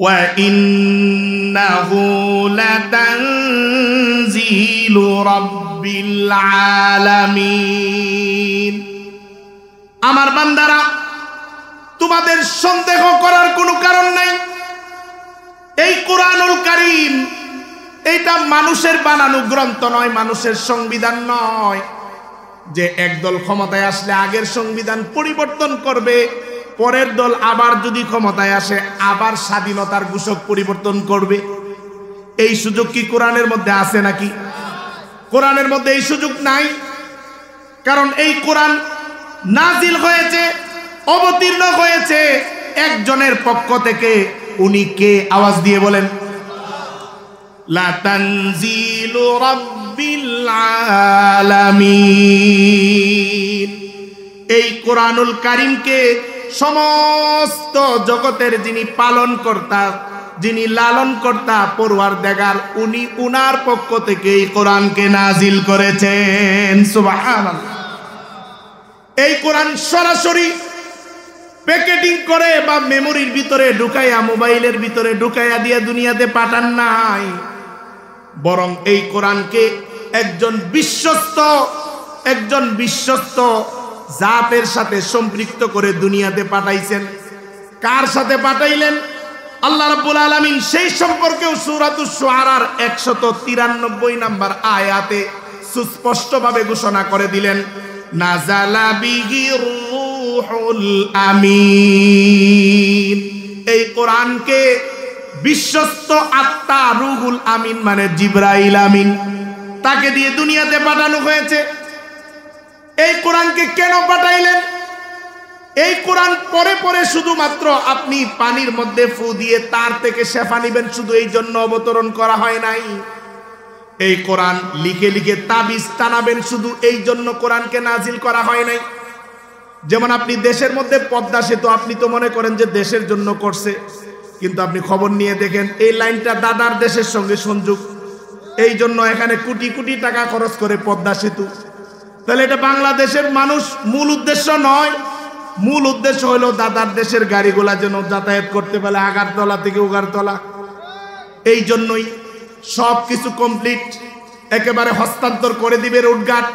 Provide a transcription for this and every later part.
ওয়া ইন্নাহু লাতানজিলু রাব্বিল আলামিন। আমার বান্দারা, তোমাদের সন্দেহ করার কোনো কারণ নাই। এই কোরআনুল কারীম এটা মানুষের বানানো গ্রন্থ নয়, মানুষের সংবিধান নয় যে একদল ক্ষমতায় আসলে আগের সংবিধান পরিবর্তন করবে, পরের দল আবার যদি ক্ষমতায় আসে আবার স্বাধীনতার ঘোষক পরিবর্তন করবে। এই সুযোগ কি কোরআনের মধ্যে আছে নাকি? কোরআনের মধ্যে এই সুযোগ নাই। কারণ এই কোরআন নাজিল হয়েছে, অবতীর্ণ হয়েছে একজনের পক্ষ থেকে। উনি কে? আওয়াজ দিয়ে বলেন। লা তানজিলু রাব্বিল আলামিন। এই কোরআনুল কারীমকে সমস্ত জগতের যিনি পালন কর্তা, যিনি লালন কর্তা, পরওয়ারদিগার, উনি উনার পক্ষ থেকে এই কোরআনকে নাজিল করেছেন। সুবহানাল্লাহ। এই কোরআন সরাসরি প্যাকেটিং করে বা মেমোরির ভিতরে ঢুকাইয়া, মোবাইলের ভিতরে ঢুকাইয়া দিয়ে দুনিয়াতে পাঠান নাই, বরং এই কোরআনকে একজন বিশ্বস্ত জাতের সাথে সম্পৃক্ত করে দুনিয়াতে পাঠাইছেন। কার সাথে পাঠাইলেন? আল্লাহ রাব্বুল আলামিন সেই সম্পর্কেও সূরাতুশ শুআরার 193 নম্বর আয়াতে সুস্পষ্টভাবে ঘোষণা করে দিলেন, নাযালা বিহির রূহুল আমিন। এই কোরআনকে বিশ্বস্ত আত্মা রূহুল আমিন মানে জিবরাইল আমিন, তাকে দিয়ে দুনিয়াতে পাঠানো হয়েছে। এই কোরআনকে কেন পাঠাইলেন? এই কোরআন পরে পরে শুধুমাত্র আপনি পানির মধ্যে ফু দিয়ে তার থেকে শেফা নিবেন, শুধু এই জন্য অবতরণ করা হয় নাই। এই কোরআন লিখে লিখে তাবিজ টানাবেন, শুধু এই জন্য কোরআনকে নাজিল করা হয় নাই। যেমন আপনি দেশের মধ্যে পদ্মা সেতু, আপনি তো মনে করেন যে দেশের জন্য করছে, কিন্তু আপনি খবর নিয়ে দেখেন এই লাইনটা দাদার দেশের সঙ্গে সংযোগ, এই জন্য এখানে কোটি কোটি টাকা খরচ করে পদ্মা সেতু। তাহলে এটা বাংলাদেশের মানুষ মূল উদ্দেশ্য নয়। মূল উদ্দেশ্য হলো দাদার দেশের গাড়িগুলা যেন যাতায়াত করতে পারে আগারতলা থেকে উগারতলা। এই জন্যই সব কিছু কমপ্লিট, একেবারে হস্তান্তর করে দিবে রোডঘাট,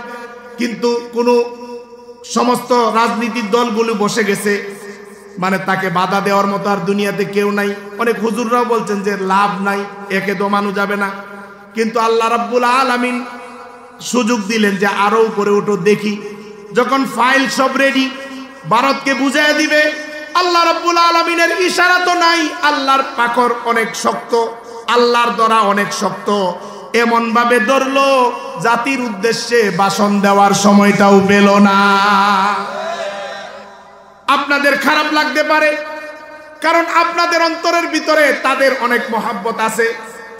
কিন্তু কোনো সমস্ত রাজনীতির দলগুলো বসে গেছে, মানে তাকে বাধা দেওয়ার মতো আর দুনিয়াতে কেউ নাই। অনেক হুজুররাও বলছেন যে লাভ নাই, একে দমানো যাবে না, কিন্তু আল্লাহ রাব্বুল আলামিন সুযোগ দিলেন যে আরো উপরে উঠো দেখি। যখন ফাইল সব রেডি, ভারতকে বুঝাইয়া দিবে, আল্লাহ রাব্বুল আলামিনের ইশারা তো নাই। আল্লাহর পাকর অনেক শক্ত, আল্লাহর ধরা অনেক শক্ত, এমন ভাবে ধরলো জাতির উদ্দেশ্যে ভাষণ দেওয়ার সময়টাও পেল না। আপনাদের খারাপ লাগতে পারে, কারণ আপনাদের অন্তরের ভিতরে তাদের অনেক মহাব্বত আছে।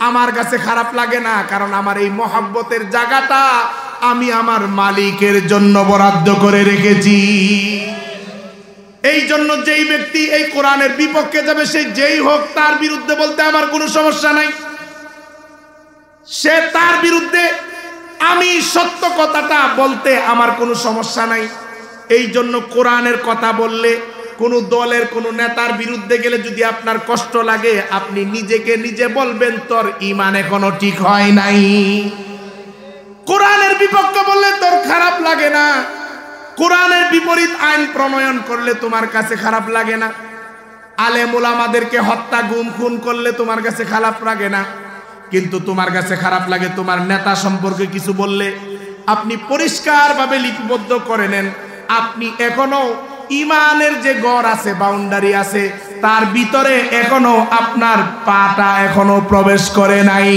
আমার কাছে খারাপ লাগে না, কারণ আমার এই মহাব্বতের জায়গাটা আমি আমার মালিকের জন্য বরাদ্দ করে রেখেছি। এই জন্য যেই ব্যক্তি এই কোরআনের বিপক্ষে যাবে, সে যেই হোক, তার বিরুদ্ধে বলতে আমার কোনো সমস্যা নাই। সে তার বিরুদ্ধে, আমি সত্য কথাটা বলতে আমার কোনো সমস্যা নাই। এই জন্য কোরআনের কথা বললে, কোনো দলের কোনো নেতার বিরুদ্ধে গেলে যদি আপনার কষ্ট লাগে, আপনি নিজেকে নিজে বলবেন তোর ঈমান এখনো ঠিক হয় নাই। কোরআনের বিপক্ষে বললে তোর খারাপ লাগে না, কোরআনের বিপরীত আইন প্রণয়ন করলে তোমার কাছে খারাপ লাগে না, আলেম ওলামাদেরকে হত্যা গুম খুন করলে তোমার কাছে খারাপ লাগে না, কিন্তু তোমার কাছে খারাপ লাগে তোমার নেতা সম্পর্কে কিছু বললে। আপনি পরিষ্কারভাবে লিপিবদ্ধ করে নেন, আপনি এখনো ইমানের যে গড় আছে, বাউন্ডারি আছে, তার ভিতরে এখনো আপনার পাটা এখনো প্রবেশ করে নাই।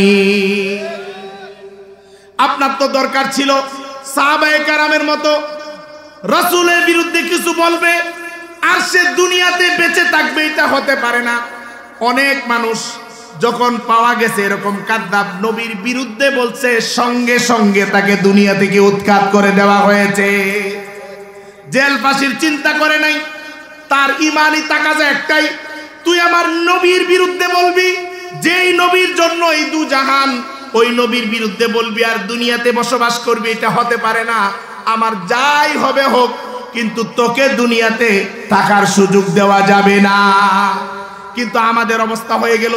আপনার তো দরকার ছিল সাহাবায়ে কেরামের মতো রাসূলের বিরুদ্ধে কিছু বলবে আর সে দুনিয়াতে বেঁচে থাকবে, এটা হতে পারে না। অনেক মানুষ যখন পাওয়া গেছে এরকম কাযযাব নবীর বিরুদ্ধে বলছে, সঙ্গে সঙ্গে তাকে দুনিয়া থেকে উৎখাত করে দেওয়া হয়েছে। জেল ফাঁসির চিন্তা করে নাই, তার ইমানই তাকাজা একটাই, তুই আমার নবীর বিরুদ্ধে বলবি, যেই নবীর জন্য এই দু জাহান, ওই নবীর বিরুদ্ধে বলবি আর দুনিয়াতে বসবাস করবি, এটা হতে পারে না। আমার যাই হবে হোক, কিন্তু তোকে দুনিয়াতে থাকার সুযোগ দেওয়া যাবে না। কিন্তু আমাদের অবস্থা হয়ে গেল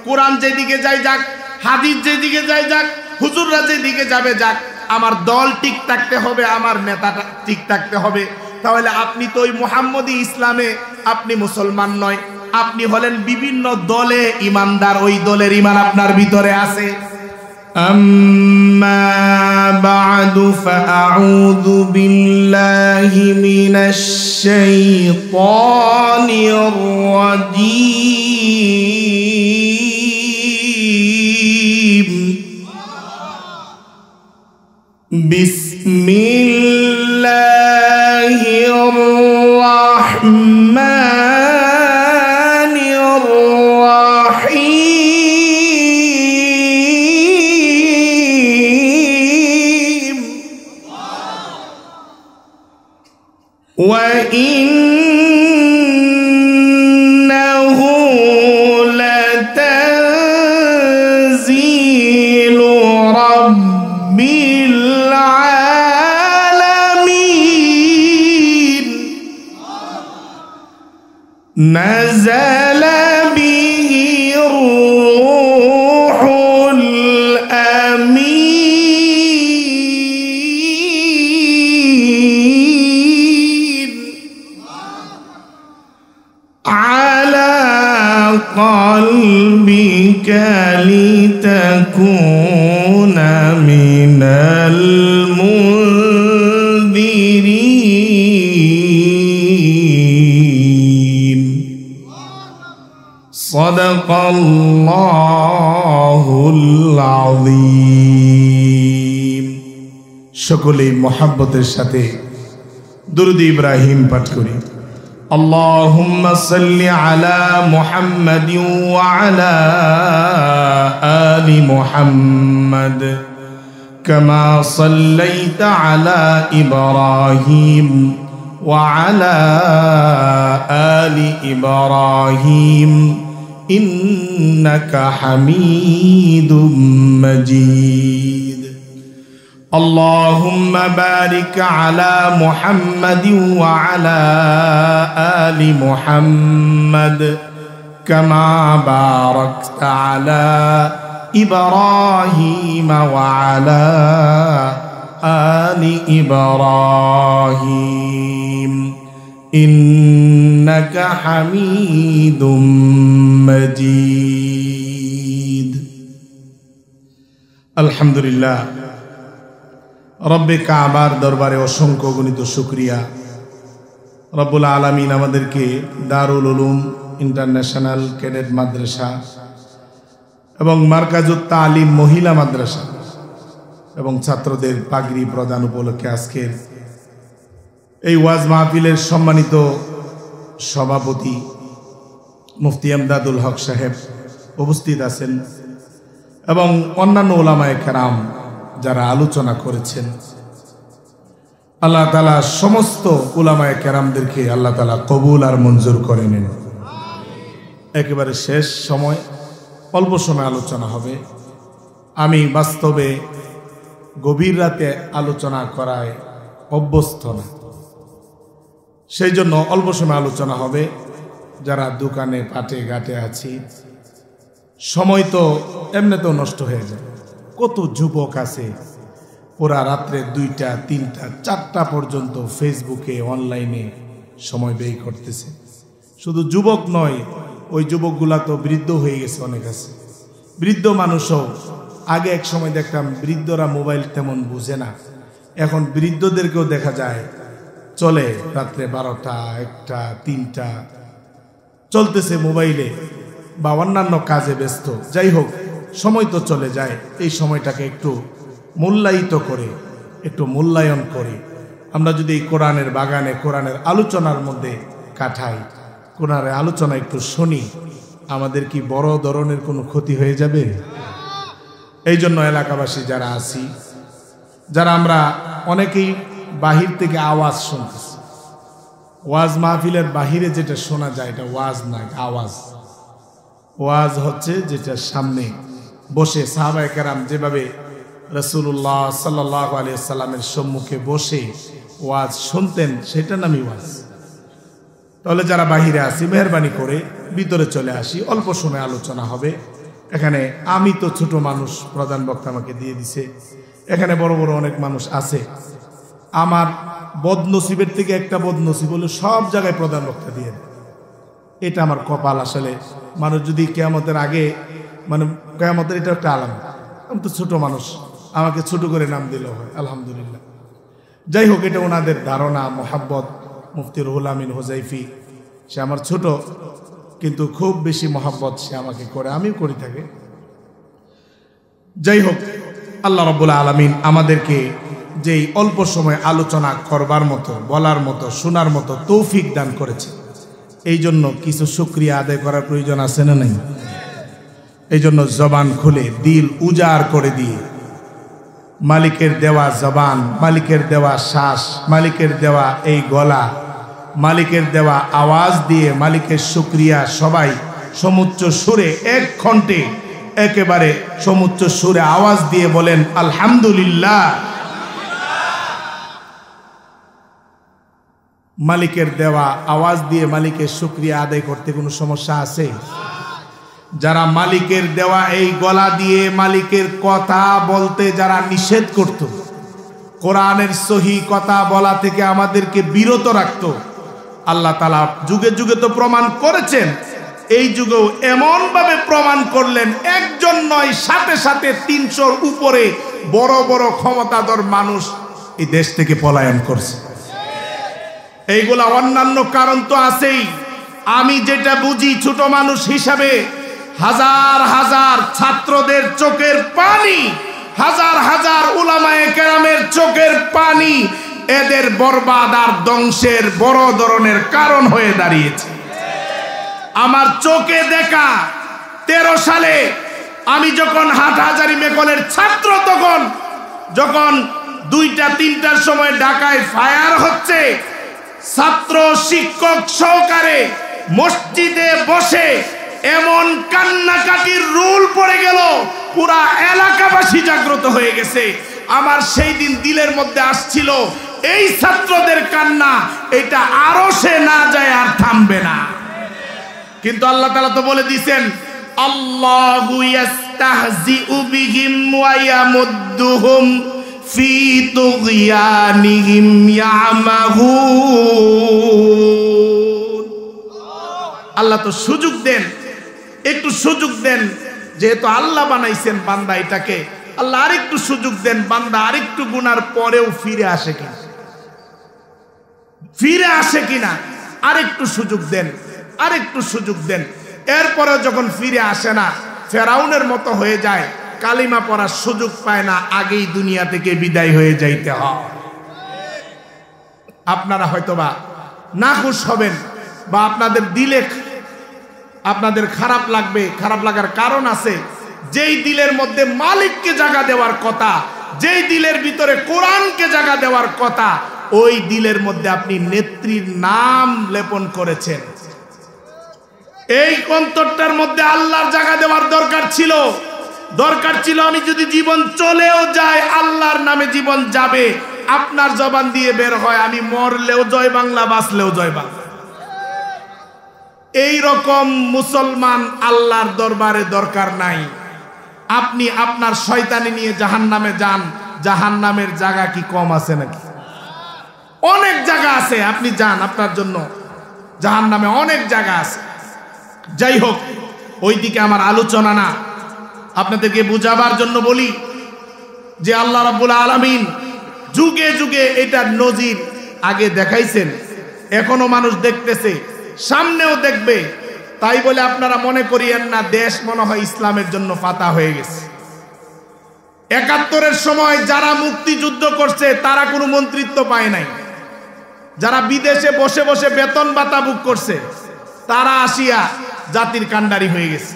কোরআন যেদিকে যাই যাক, হাদিস যেদিকে যাই যাক, হুজুররা যেদিকে যাবে যাক, আমার দল ঠিক থাকতে হবে, আমার নেতাটা ঠিক থাকতে হবে। তাহলে আপনি তো ওই মুহাম্মদী ইসলামে আপনি মুসলমান নয়, আপনি হলেন বিভিন্ন দলে ইমানদার, ওই দলের ইমান আপনার ভিতরে আছে। আম্মা বা'দু ফাআউযু বিল্লাহি মিনাশ শাইতানির রাজীম। বিসমিল্লাহির রাহমানির রাহিম। ওয়া ইন্নাহু লাতানজিলু রাব্বিল আলামিন। নাযালা বিহি রূহুল আমিন আলা কলবিকা লিতাকুনা মিনাল মুনদিরিন। সাদাকাল্লাহুল আযীম। সকলেই মুহাব্বতের সাথে দুরূদ ইব্রাহিম পাঠ করি। اللهم صل على محمد وعلى آل محمد كما صليت على إبراهيم وعلى آل إبراهيم إنك حميد مجيد. اللهم بارك على محمد وعلى آل محمد كما باركت على إبراهيم وعلى آل إبراهيم إنك حميد مجيد. الحمد لله। রব্বে কাবার দরবারে অসংখ্য গণিত শুকরিয়া। রব্বুল আলামিন আমাদেরকে দারুল উলুম ইন্টারন্যাশনাল ক্যাডেট মাদ্রাসা এবং মার্কাজুত তালিম মহিলা মাদ্রাসা এবং ছাত্রদের পাগড়ি প্রদান উপলক্ষে আজকের এই ওয়াজ মাহফিলের সম্মানিত সভাপতি মুফতি এমদাদুল হক সাহেব উপস্থিত আছেন এবং অন্যান্য উলামায়ে কেরাম যারা আলোচনা করেছেন। আল্লাহ তাআলা সমস্ত উলামায়ে কেরামদেরকে আল্লাহ তাআলা কবুল আর মঞ্জুর করে নেন। একেবারে শেষ সময়, অল্প সময় আলোচনা হবে। আমি বাস্তবে গভীর রাতে আলোচনা করায় অভ্যস্ত না, সেই জন্য অল্প সময় আলোচনা হবে। যারা দোকানে পাটে ঘাটে আছি, সময় তো এমনিতেও নষ্ট হয়ে যায়। কত যুবক আছে পুরা রাত্রে 2টা 3টা 4টা পর্যন্ত ফেসবুকে অনলাইনে সময় ব্যয় করতেছে। শুধু যুবক নয়, ওই যুবকগুলা তো বৃদ্ধ হয়ে গেছে, অনেক আছে বৃদ্ধ মানুষও। আগে এক সময় দেখতাম বৃদ্ধরা মোবাইল তেমন বুঝে না, এখন বৃদ্ধদেরকেও দেখা যায় চলে রাত্রে 12টা 1টা 3টা চলতেছে মোবাইলে বা অন্যান্য কাজে ব্যস্ত। যাই হোক, সময় তো চলে যায়। এই সময়টাকে একটু মূল্যায়িত করে, একটু মূল্যায়ন করে আমরা যদি এই কোরআনের বাগানে কোরআনের আলোচনার মধ্যে কাটাই, কোরআনের আলোচনা একটু শুনি, আমাদের কি বড় ধরনের কোনো ক্ষতি হয়ে যাবে? এই জন্য এলাকাবাসী যারা আছি, যারা আমরা অনেকেই বাহির থেকে আওয়াজ শুনতেছি, ওয়াজ মাহফিলের বাহিরে যেটা শোনা যায় এটা ওয়াজ না, আওয়াজ। ওয়াজ হচ্ছে যেটা সামনে বসে সাহাবায়ে কেরাম যেভাবে রাসূলুল্লাহ সাল্লাল্লাহু আলাইহি সাল্লামের সম্মুখে বসে ওয়াজ শুনতেন, সেটা নামই ওয়াজ। তাহলে যারা বাহিরে আসি মেহরবানি করে ভিতরে চলে আসি, অল্প সময় আলোচনা হবে। এখানে আমি তো ছোট মানুষ, প্রধান বক্তা আমাকে দিয়ে দিছে, এখানে বড় বড় অনেক মানুষ আছে। আমার বদনসিবের থেকে একটা বদনসিব হলো সব জায়গায় প্রধান বক্তা দিয়ে দেয়। এটা আমার কপাল। আসলে মানুষ যদি কিয়ামতের আগে, মানে কিয়ামতের এটা একটা আলাম, আমি তো ছোট মানুষ, আমাকে ছোট করে নাম দিল হয়, আলহামদুলিল্লাহ। যাই হোক, এটা ওনাদের ধারণা, মোহাব্বত। মুফতি রুহুল আমিন হুজাইফি, সে আমার ছোট, কিন্তু খুব বেশি মোহাব্বত সে আমাকে করে, আমিও করি থাকে। যাই হোক, আল্লাহ রাব্বুল আলামিন আমাদেরকে যেই অল্প সময় আলোচনা করবার মতো, বলার মতো, শোনার মতো তৌফিক দান করেছে, এই জন্য কিছু শুকরিয়া আদায় করার প্রয়োজন আছে না নাই? এই জন্য জবান খুলে দিল উজাড় করে দিয়ে মালিকের দেওয়া জবান, মালিকের দেওয়া শ্বাস, মালিকের দেওয়া এই গলা, মালিকের দেওয়া আওয়াজ দিয়ে মালিকের শুকরিয়া সবাই সমুচ্চ সুরে এক কণ্ঠে একেবারে সমুচ্চ সুরে আওয়াজ দিয়ে বলেন আলহামদুলিল্লাহ। মালিকের দেওয়া আওয়াজ দিয়ে মালিকের শুকরিয়া আদায় করতে কোনো সমস্যা আছে? যারা মালিকের দেওয়া এই গলা দিয়ে মালিকের কথা বলতে যারা নিষেধ করত, কোরআনের সহি কথা বলা থেকে আমাদেরকে বিরত রাখত, আল্লাহ তাআলা যুগে যুগে তো প্রমাণ করেছেন, এই যুগেও এমন ভাবে প্রমাণ করলেন, একজন নয়, সাথে সাথে 300-র উপরে বড় বড় ক্ষমতাধর মানুষ এই দেশ থেকে পলায়ন করছে। এইগুলা অন্যান্য কারণ তো আছেই। আমি যেটা বুঝি ছোট মানুষ হিসাবে, হাজার হাজার ছাত্রদের চোখের পানি, হাজার হাজার উলামায়ে কেরামের চোখের পানি এদের বরবাদ আর ধ্বংসের বড় ধরনের কারণ হয়ে দাঁড়িয়েছে। আমার চোখে দেখা 13 সালে আমি যখন হাটহাজারী মেকলের ছাত্র, তখন যখন 2টা-3টার সময় ঢাকায় ফায়ার হচ্ছে, ছাত্র শিক্ষক সহকারে মসজিদে বসে এমন কান্নাকাটির রোল পড়ে গেল, পুরা এলাকাবাসী জাগ্রত হয়ে গেছে। আমার সেই দিন দিলের মধ্যে আসছিল, এই ছাত্রদের কান্না এটা আরো সে না যায় আর থামবে না। কিন্তু আল্লাহ তাআলা তো বলে দিয়েছেন, আল্লাহু ইস্তাহজিউ বিহিম ওয়া ইয়ামুদ্দুহুম ফি তুগয়ানিহিম ইয়ামাহুন। আল্লাহ তো সুযোগ দেন, একটু সুযোগ দেন, যেহেতু আল্লাহ বানাইছেন বান্দা এটাকে, আল্লাহ আরেকটু সুযোগ দেন, বান্দা আরেকটু গুনার পরেও ফিরে আসে কিনা, ফিরে আসে কিনা, আরেকটু সুযোগ দেন, আরেকটু সুযোগ দেন। এরপরে যখন ফিরে আসে না, ফেরাউনের মতো হয়ে যায়, কালিমা পড়ার সুযোগ পায় না, আগেই দুনিয়া থেকে বিদায় হয়ে যাইতে হয়। আপনারা হয়তোবা নাখুশ হবেন বা আপনাদের দিলে আপনাদের খারাপ লাগবে, খারাপ লাগার কারণ আছে। যেই দিলের মধ্যে মালিককে জায়গা দেওয়ার কথা, যেই দিলের ভিতরে কোরআনকে জায়গা দেওয়ার কথা, ওই দিলের মধ্যে আপনি নেত্রীর নাম লেপন করেছেন। এই অন্তরটার মধ্যে আল্লাহর জায়গা দেওয়ার দরকার ছিল, দরকার ছিল। আমি যদি জীবন চলেও যায়, আল্লাহর নামে জীবন যাবে। আপনার জবান দিয়ে বের হয়, আমি মরলেও জয় বাংলা, বাঁচলেও জয় বাংলা। এই রকম মুসলমান আল্লাহর দরবারে দরকার নাই। আপনি আপনার শয়তানি নিয়ে জাহান্নামে যান, জাহান্নামের জায়গা কি কম আছে নাকি? অনেক জায়গা আছে, আপনি যান, আপনার জন্য জাহান্নামে অনেক জায়গা আছে। যাই হোক, ওই দিকে আমার আলোচনা না, আপনাদেরকে বুঝাবার জন্য বলি যে আল্লাহ রাব্বুল আলামিন যুগে যুগে এটার নজির আগে দেখাইছেন, এখনো মানুষ দেখতেছে, সামনেও দেখবে। তাই বলে আপনারা মনে করিয়েন না দেশ মনে হয় ইসলামের জন্য ফাতা হয়ে গেছে। ৭১-এর সময় যারা মুক্তিযুদ্ধ করছে তারা কোনো মন্ত্রিত্ব পায় নাই। যারা বিদেশে বসে বসে বেতন ভাতা বুক করছে তারা আসিয়া জাতির কান্ডারি হয়ে গেছে।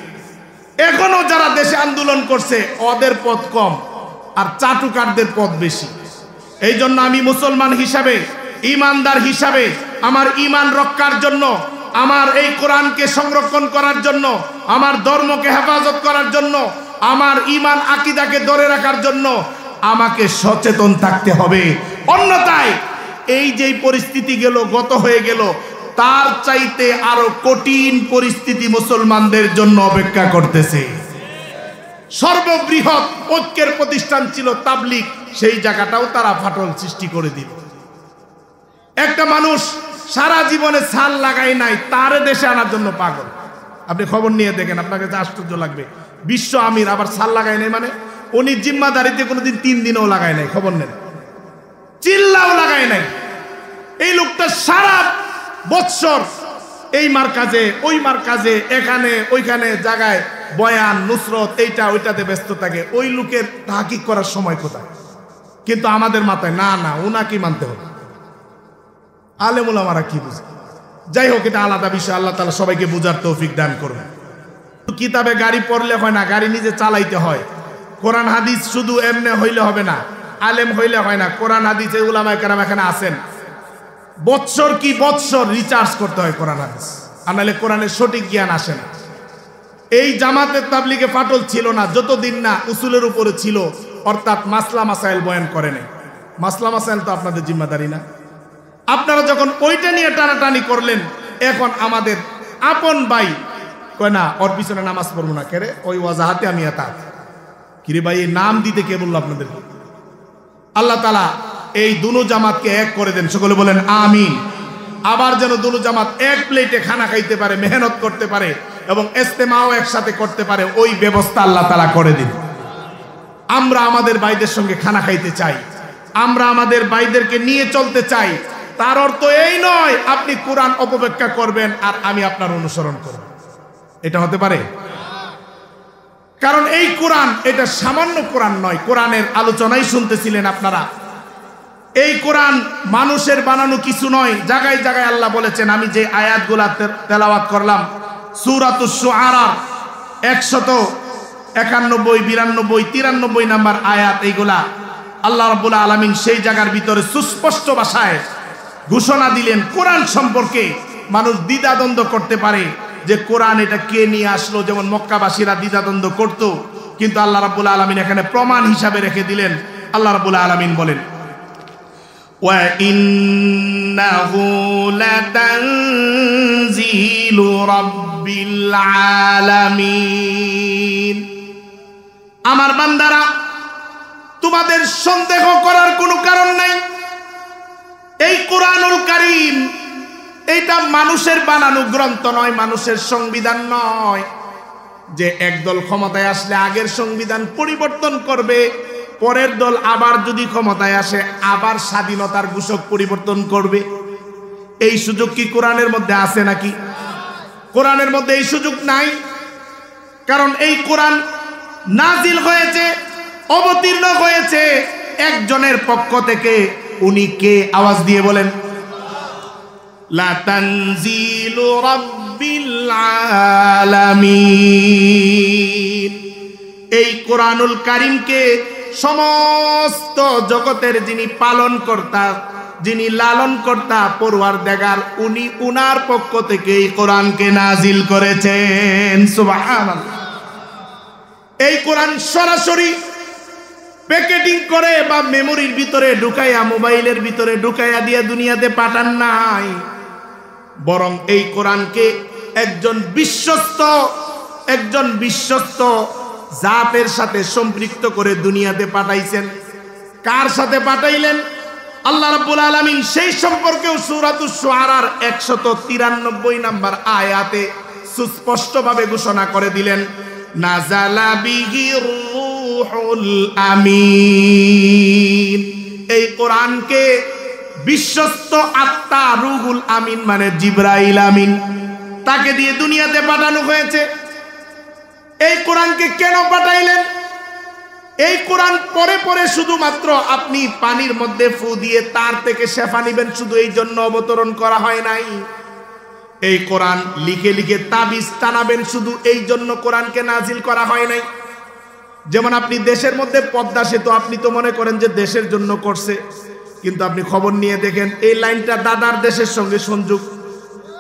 এখনো যারা দেশে আন্দোলন করছে ওদের পদ কম আর চাটুকারদের পদ বেশি। এই জন্য আমি মুসলমান হিসাবে, ইমানদার হিসাবে, আমার ইমান রক্ষার জন্য, আমার এই কোরআনকে সংরক্ষণ করার জন্য, আমার ধর্মকে হেফাজত করার জন্য, আমার ইমান আকীদাকে ধরে রাখার জন্য আমাকে সচেতন থাকতে হবে। অন্যথায় এই যে পরিস্থিতি গেল, গত হয়ে গেল, তার চাইতে আরো কঠিন পরিস্থিতি মুসলমানদের জন্য অপেক্ষা করতেছে। সর্ববৃহৎ ঐক্যের প্রতিষ্ঠান ছিল তাবলীগ, সেই জায়গাটাও তারা ফাটল সৃষ্টি করে দিল। একটা মানুষ সারা জীবনে ছাল লাগাই নাই, তার দেশে আনার জন্য পাগল। আপনি খবর নিয়ে দেখেন, আপনাকে যে আশ্চর্য লাগবে। বিশ্ব আমির আবার ছাল লাগাই নাই, মানে উনি জিম্মাদারিতে কোনোদিন 3 দিনও লাগায় নাই, খবর নেন, চিল্লাও লাগায় নাই। এই লোকটা সারা বৎসর এই মার্কাজে ওই মার্কাজে এখানে ওইখানে জায়গায় বয়ান নুসরত এইটা ওইটাতে ব্যস্ত থাকে। ওই লোকের তাহকিক করার সময় কোথায়? কিন্তু আমাদের মাথায় না না, ওনাকে মানতে হবে। আলেম ওলামারা কি বুঝে? যাই হোক, এটা আলাদা বিষয়। আল্লাহ তাআলা সবাইকে বুঝার তৌফিক দান করুন। কিতাবে গাড়ি পড়লে হয় না, গাড়ি নিজে চালাইতে হয়। কোরআন হাদিস শুধু এমনি হইলে হবে না, আলেম হইলে হয় না। কোরআন হাদিসে উলামায়ে কেরাম এখানে আছেন, বৎসর কি বৎসর রিচার্জ করতে হয় কোরআন হাদিস, আর নাহলে কোরআনের সঠিক জ্ঞান আসে না। এই জামাতের তাবলীগে ফাটল ছিল না যতদিন না উসুলের উপরে ছিল, অর্থাৎ মাসলা মাসাইল বয়ান করে নাই। মাসলা মাসাইল তো আপনাদের জিম্মাদারি না। আপনারা যখন ওইটা নিয়ে টানাটানি করলেন, এখন আমাদের আপন ভাই কয় না ওর পিছনে নামাজ পড়বো না, কেরে ওই ওয়াজাহাতে আমি এত কিরে ভাই, এই নাম দিতে কে বললো আপনাদের? আল্লাহ তাআলা এই দুনো জামাতকে এক করে দেন, সকলে বলেন আমিন। আবার যেন দুনো জামাত এক প্লেটে খানা খাইতে পারে, মেহনত করতে পারে এবং ইজতেমাও একসাথে করতে পারে, ওই ব্যবস্থা আল্লাহ তাআলা করে দিন। আমরা আমাদের ভাইদের সঙ্গে খানা খাইতে চাই, আমরা আমাদের ভাইদেরকে নিয়ে চলতে চাই। তার অর্থ এই নয় আপনি কোরআন অপব্যাখ্যা করবেন আর আমি আপনার অনুসরণ করব, এটা হতে পারে? কারণ এই কোরআন এটা সামান্য কোরআন নয়। কোরআনের আলোচনাই শুনতেছিলেন আপনারা। এই কোরআন মানুষের বানানো কিছু নয়। জায়গায় জায়গায় আল্লাহ বলেছেন, আমি যে আয়াতগুলা তেলাওয়াত করলাম সূরাতুশ শুআরা 191, 92, 93 নাম্বার আয়াত, এইগুলা আল্লাহ রাব্বুল আলামিন সেই জায়গার ভিতরে সুস্পষ্ট ভাষায় ঘোষণা দিলেন কোরআন সম্পর্কে। মানুষ দ্বিধাদ্বন্দ্ব করতে পারে যে কোরআন এটা কে নিয়ে আসলো, যেমন মক্কাবাসীরা দ্বিধাদ্বন্দ্ব করত, কিন্তু আল্লাহ রাব্বুল আলামিন এখানে প্রমাণ হিসাবে রেখে দিলেন। আল্লাহ রাব্বুল আলামিন বলেন, ওয়া ইন্নাহু লাতানজিলু রাব্বিল আলামিন। আমার বান্দারা, তোমাদের সন্দেহ করার কোনো কারণ নাই। এই কোরআনুল কারীম এইটা মানুষের বানানো গ্রন্থ নয়, মানুষের সংবিধান নয় যে একদল ক্ষমতায় আসলে আগের সংবিধান পরিবর্তন করবে, পরের দল আবার যদি ক্ষমতায় আসে আবার স্বাধীনতার ঘোষক পরিবর্তন করবে। এই সুযোগ কি কোরআনের মধ্যে আছে নাকি? কোরআনের মধ্যে এই সুযোগ নাই। কারণ এই কোরআন নাজিল হয়েছে, অবতীর্ণ হয়েছে একজনের পক্ষ থেকে। উনি কে? আওয়াজ দিয়ে বলেন, লা তানজিলু রাব্বিল আলামিন। এই কোরআনুল কারীমকে সমস্ত জগতের যিনি পালন কর্তা, যিনি লালন কর্তা, পরওয়ারদিগার, উনি উনার পক্ষ থেকে এই কোরআনকে নাজিল করেছেন। সুবহানাল্লাহ। এই কোরআন সরাসরি প্যাকেটিং করে বা মেমোরির ভিতরে ঢুকাইয়া, মোবাইলের ভিতরে ঢুকাইয়া দিয়ে দুনিয়াতে পাঠান নাই, বরং এই কোরআনকে একজন বিশ্বস্ত জাতের সাথে সম্পৃক্ত করে দুনিয়াতে পাঠাইছেন। কার সাথে পাঠাইলেন? আল্লাহ রাব্বুল আলামিন সেই সম্পর্কেও সূরাতুশ শুআরার 193 নাম্বার আয়াতে সুস্পষ্টভাবে ঘোষণা করে দিলেন, নাযালা বিহির রূহুল আমিন। এই কোরআনকে বিশ্বস্ত আত্মা রুহুল আমিন মানে জিবরাইল আমিন, তাকে দিয়ে দুনিয়াতে পাঠানো হয়েছে। এই কোরআনকে কেন পাঠাইলেন? এই কোরআন পরে পরে শুধুমাত্র আপনি পানির মধ্যে ফু দিয়ে তার থেকে শেফা নিবেন, শুধু এই জন্য অবতরণ করা হয় নাই। এই কোরআন লিখে লিখে তাবিজ টানাবেন, শুধু এই জন্য কোরআনকে নাজিল করা হয় নাই। যেমন আপনি দেশের মধ্যে পদ্মা সেতু, আপনি তো মনে করেন যে দেশের জন্য করছে, কিন্তু আপনি খবর নিয়ে দেখেন এই লাইনটা দাদার দেশের সঙ্গে সংযোগ,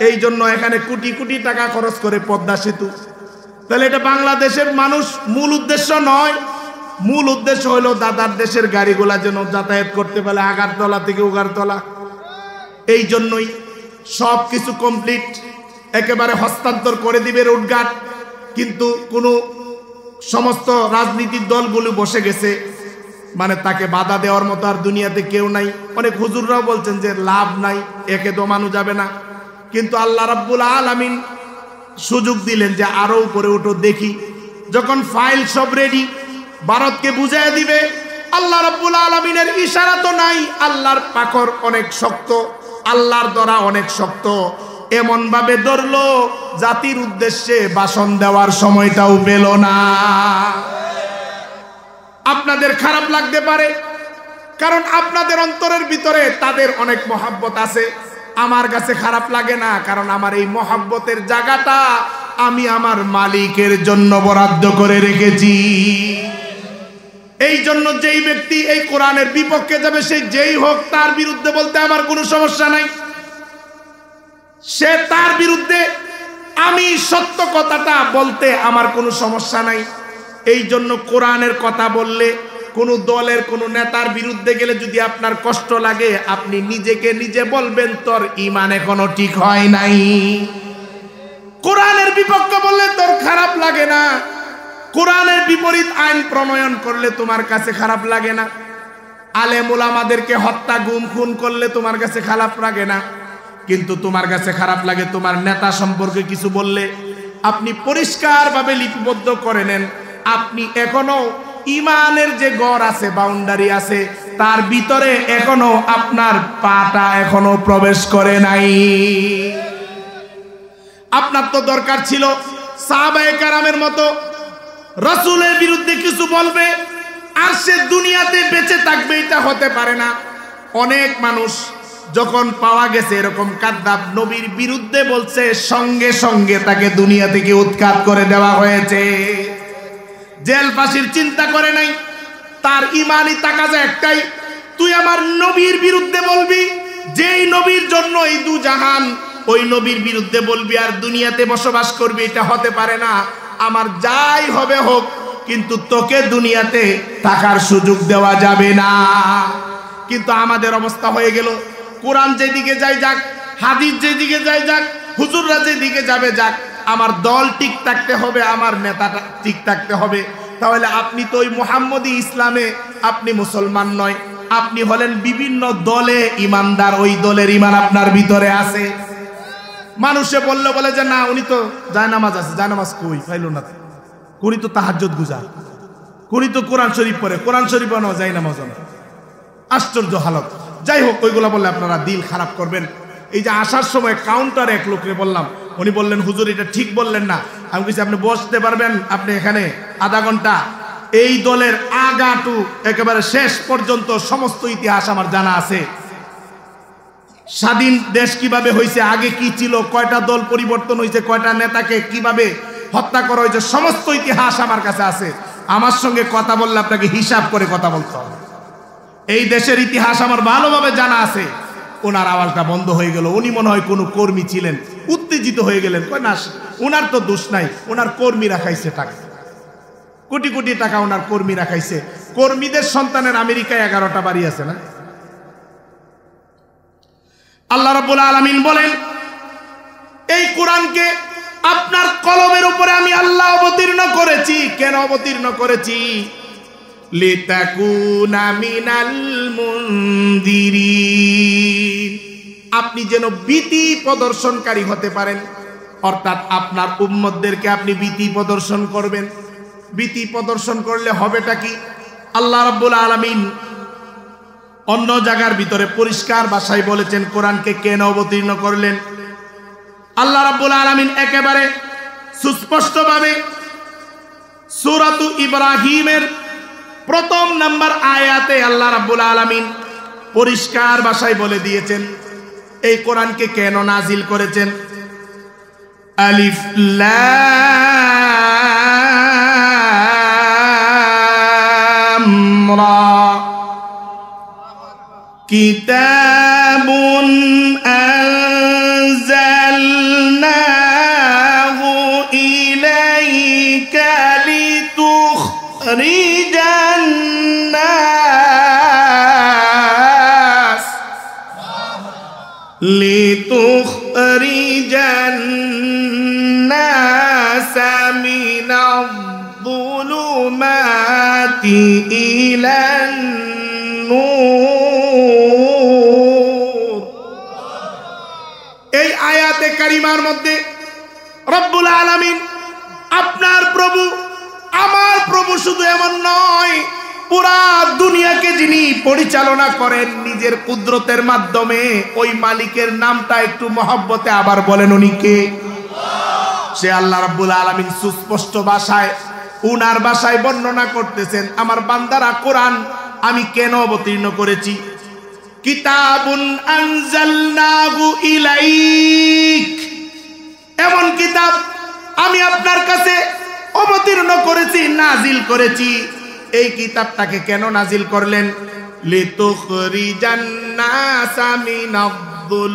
এই জন্য এখানে কোটি কোটি টাকা খরচ করে পদ্মা সেতু। তাহলে এটা বাংলাদেশের মানুষ মূল উদ্দেশ্য নয়। মূল উদ্দেশ্য হলো দাদার দেশের গাড়িগুলা যেন যাতায়াত করতে পারে আগারতলা থেকে উগারতলা। এই জন্যই সব কিছু কমপ্লিট, একেবারে হস্তান্তর করে দিবে রুটঘাট, কিন্তু কোনো সমস্ত রাজনীতির দলগুলো বসে গেছে, মানে তাকে বাধা দেওয়ার মতো আর দুনিয়াতে কেউ নাই। অনেক হুজুররাও বলছেন যে লাভ নাই, একে দমানো যাবে না, কিন্তু আল্লাহ রাব্বুল আলামিন সুযোগ দিলেন যে আরো উপরে উঠো দেখি। যখন ফাইল সব রেডি, ভারতকে বুঝাইয়া দিবে, আল্লাহ রাব্বুল আলামিনের ইশারা তো নাই, আল্লাহর পাকড় অনেক শক্ত, আল্লাহর ধরা অনেক শক্ত, এমন ভাবে ধরলো জাতির উদ্দেশ্যে ভাষণ দেওয়ার সময়টাও পেল না। আপনাদের খারাপ লাগতে পারে, কারণ আপনাদের অন্তরের ভিতরে তাদের অনেক মহব্বত আছে। আমার কাছে খারাপ লাগে না, কারণ আমার এই মহব্বতের জায়গাটা আমি আমার মালিকের জন্য বরাদ্দ করে রেখেছি। এই জন্য যেই ব্যক্তি এই কোরআনের বিপক্ষে যাবে, সে যেই হোক, তার বিরুদ্ধে বলতে আমার কোনো সমস্যা নাই। সে তার বিরুদ্ধে, আমি সত্য কথাটা বলতে আমার কোনো সমস্যা নাই। এই জন্য কোরআনের কথা বললে, কোনো দলের কোনো নেতার বিরুদ্ধে গেলে যদি আপনার কষ্ট লাগে, আপনি নিজেকে নিজে বলবেন তোর ঈমান এখনো ঠিক হয় নাই। কোরআনের বিপক্ষে বললে তোর খারাপ লাগে না, কোরআনের বিপরীত আইন প্রণয়ন করলে তোমার কাছে খারাপ লাগে না, আলেম ওলামাদেরকে হত্যা গুম খুন করলে তোমার কাছে খারাপ লাগে না, কিন্তু তোমার কাছে খারাপ লাগে তোমার নেতা সম্পর্কে কিছু বললে। আপনি পরিষ্কারভাবে লিপিবদ্ধ করে নেন, আপনি এখনো ইমানের যে গড় আছে, বাউন্ডারি আছে, তার ভিতরে এখনো আপনার পাটা এখনো প্রবেশ করে নাই। আপনার তো দরকার ছিল সাহাবায়ে কেরামের মতো রাসূলের বিরুদ্ধে কিছু বলবে আর সে দুনিয়াতে বেঁচে থাকবে, এটা হতে পারে না। অনেক মানুষ যখন পাওয়া গেছে এরকম কাযযাব নবীর বিরুদ্ধে বলছে, সঙ্গে সঙ্গে তাকে দুনিয়া থেকে উৎখাত করে দেওয়া হয়েছে। জেল ফাঁসির চিন্তা করে নাই, তার ইমানই তাকাজা একটাই, তুই আমার নবীর বিরুদ্ধে বলবি, যেই নবীর জন্য এই দু জাহান, ওই নবীর বিরুদ্ধে বলবি আর দুনিয়াতে বসবাস করবি, এটা হতে পারে না। আমার যাই হবে হোক, কিন্তু তোকে দুনিয়াতে থাকার সুযোগ দেওয়া যাবে না। কিন্তু আমাদের অবস্থা হয়ে গেল, কোরআন যেদিকে যাই যাক, হাদিস যেদিকে যাই যাক, হুজুররা যেদিকে যাবে যাক, আমার দল ঠিক থাকতে হবে, আমার নেতাটা ঠিক থাকতে হবে। তাহলে আপনি তো ওই মুহাম্মদী ইসলামে আপনি মুসলমান নয়, আপনি হলেন বিভিন্ন দলে ইমানদার, ওই দলের ইমান আপনার ভিতরে আছে। মানুষে বললে বলে যে না, উনি তো জায়নামাজ আছে, জায়নামাজ কই পাইলো না, উনি তো তাহাজ্জুদ গুজার, উনি তো কোরআন শরীফ পড়ে, কোরআন শরীফ না জায়নামাজ না। আশ্চর্য হালত। যাই হোক, ওইগুলা বললে আপনারা দিল খারাপ করবেন। এই যে আসার সময় কাউন্টারে এক লোককে বললাম, উনি বললেন হুজুর এটা ঠিক বললেন না। আমি বলছি আপনি বসতে পারবেন, আপনি এখানে আধা ঘন্টা এই দলের আগা টু একেবারে শেষ পর্যন্ত সমস্ত ইতিহাস আমার জানা আছে। স্বাধীন দেশ কিভাবে হয়েছে, আগে কি ছিল, কয়টা দল পরিবর্তন হয়েছে, কয়টা নেতাকে কিভাবে হত্যা করা হয়েছে, সমস্ত ইতিহাস আমার কাছে আছে। আমার সঙ্গে কথা বললে আপনাকে হিসাব করে কথা বলতে হবে। এই দেশের ইতিহাস আমার ভালোভাবে জানা আছে। ওনার আওয়াজটা বন্ধ হয়ে গেল, উনি মনে হয় কোনো কর্মী ছিলেন, উত্তেজিত হয়ে গেলেন। কয় না, ওনার তো দোষ নাই, ওনার কর্মীরা খাইছে টাকা, কোটি কোটি টাকা ওনার কর্মীরা খাইছে। কর্মীদের সন্তানের আমেরিকায় 11টা বাড়ি আছে না। আল্লাহ রাব্বুল আলামিন বলেন, এই কোরআনকে আপনার কলমের উপরে আমি আল্লাহ অবতীর্ণ করেছি। কেন অবতীর্ণ করেছি? লিতাকুনা মিনাল মুনদিরিন, আপনি যেন ভীতি প্রদর্শনকারী হতে পারেন। অর্থাৎ আপনার উম্মতদেরকে আপনি ভীতি প্রদর্শন করবেন। ভীতি প্রদর্শন করলে হবেটা কি? আল্লাহ রাব্বুল আলামিন অন্য জায়গার ভিতরে পরিষ্কার ভাষায় বলেছেন কোরআনকে কেন অবতীর্ণ করলেন। আল্লাহ রাব্বুল আলামিন একেবারে সুস্পষ্টভাবে সূরাতু ইব্রাহিমের 1 নম্বর আয়াতে আল্লাহ রাব্বুল আলামিন পরিষ্কার ভাষায় বলে দিয়েছেন এই কোরআনকে কেন নাজিল করেছেন। আলিফ লাম রা কিতাবুন আনজালনাহু ইলাইকা লিতুখরিজান নাস যুলুমাতি ইলান নূর। এই আয়াতে কারিমার মধ্যে রব্বুল আলামিন আপনার প্রভু, আমার প্রভু শুধু এমন নয়, পুরা দুনিয়াকে যিনি পরিচালনা করেন নিজের কুদরতের মাধ্যমে, ওই মালিকের নামটা একটু মহব্বতে আবার বলেন, উনি কে? সে আল্লাহ রাব্বুল আলামিন সুস্পষ্ট ভাষায় উনার ভাষায় বর্ণনা করতেছেন, আমার বান্দারা কোরআন আমি কেন অবতীর্ণ করেছি। কিতাবুন আনজালনাহু ইলাইক, এমন কিতাব আমি আপনার কাছে অবতীর্ণ করেছি, নাজিল করেছি। এই কিতাবটাকে কেন নাজিল করলেন? লিতুখরিজান নাসা মিনায-যুলুমাতি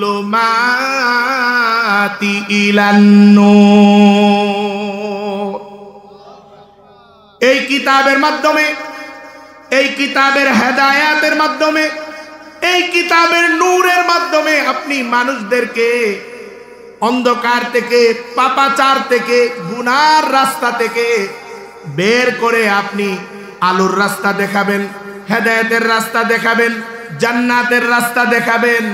ইলান নূর। এই কিতাবের মাধ্যমে, এই কিতাবের হেদায়াতের মাধ্যমে, এই কিতাবের নূরের মাধ্যমে আপনি মানুষদেরকে অন্ধকার থেকে, পাপাচার থেকে, গুনার রাস্তা থেকে বের করে আপনি আলোর রাস্তা দেখাবেন, হেদায়েতের রাস্তা দেখাবেন, জান্নাতের রাস্তা দেখাবেন।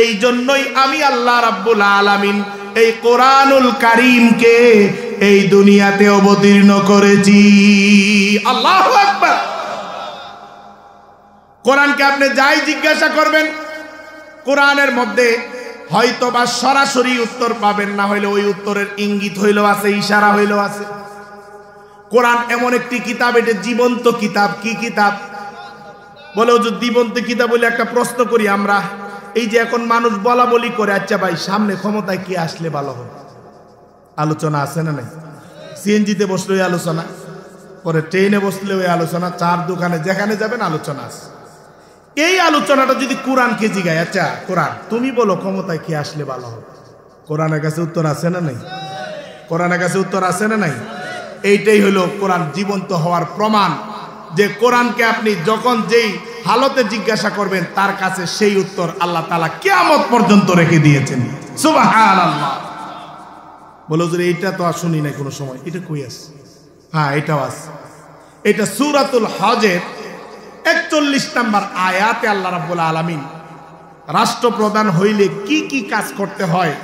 এই জন্যই আমি আল্লাহ রাব্বুল আলামিন এই কোরআনুল কারীমকে এই দুনিয়াতে অবতীর্ণ করেছি। আল্লাহু আকবার। কোরআনকে আপনি যাই জিজ্ঞাসা করবেন, কোরআনের মধ্যে হয়তো বা সরাসরি উত্তর পাবেন না, হইলে ওই উত্তরের ইঙ্গিত হইলেও আছে, ইশারা হইলেও আছে। কোরআন এমন একটি কিতাব, এটা জীবন্ত কিতাব। কি কিতাব বলে? হুজুর জীবন্ত কিতাব বলে একটা প্রশ্ন করি আমরা, এই যে এখন মানুষ বলা বলি করে, আচ্ছা ভাই সামনে ক্ষমতায় কি আসলে ভালো হবে? আলোচনা আছে না নাই? সিএনজিতে বসলে ওই আলোচনা, পরে ট্রেনে বসলে ওই আলোচনা, চার দোকানে যেখানে যাবেন আলোচনা আছে। এই আলোচনাটা যদি কোরআনকে জিগায়, আচ্ছা কোরআন তুমি বলো ক্ষমতায় কি আসলে ভালো হবে, কোরআনের কাছে উত্তর আছে না নাই? কোরআনের কাছে উত্তর আছে না নাই? এইটাই হলো কোরআন জীবন্ত হওয়ার প্রমাণ, যে কোরআনকে আপনি যখন যেই হালতে জিজ্ঞাসা করবেন তার কাছে সেই উত্তর আল্লাহ তাআলা কিয়ামত পর্যন্ত রেখে দিয়েছেন। সুবহানাল্লাহ। বলো যে এইটা তো আর শুনি নাই কোনো সময়, এটা কই আছে? হ্যাঁ এটাও আছে। এটা সূরাতুল হজের ৪১ নম্বর আয়াতে আল্লাহ রাব্বুল আলামিন রাষ্ট্রপ্রধান হইলে কি কি কাজ করতে হয়,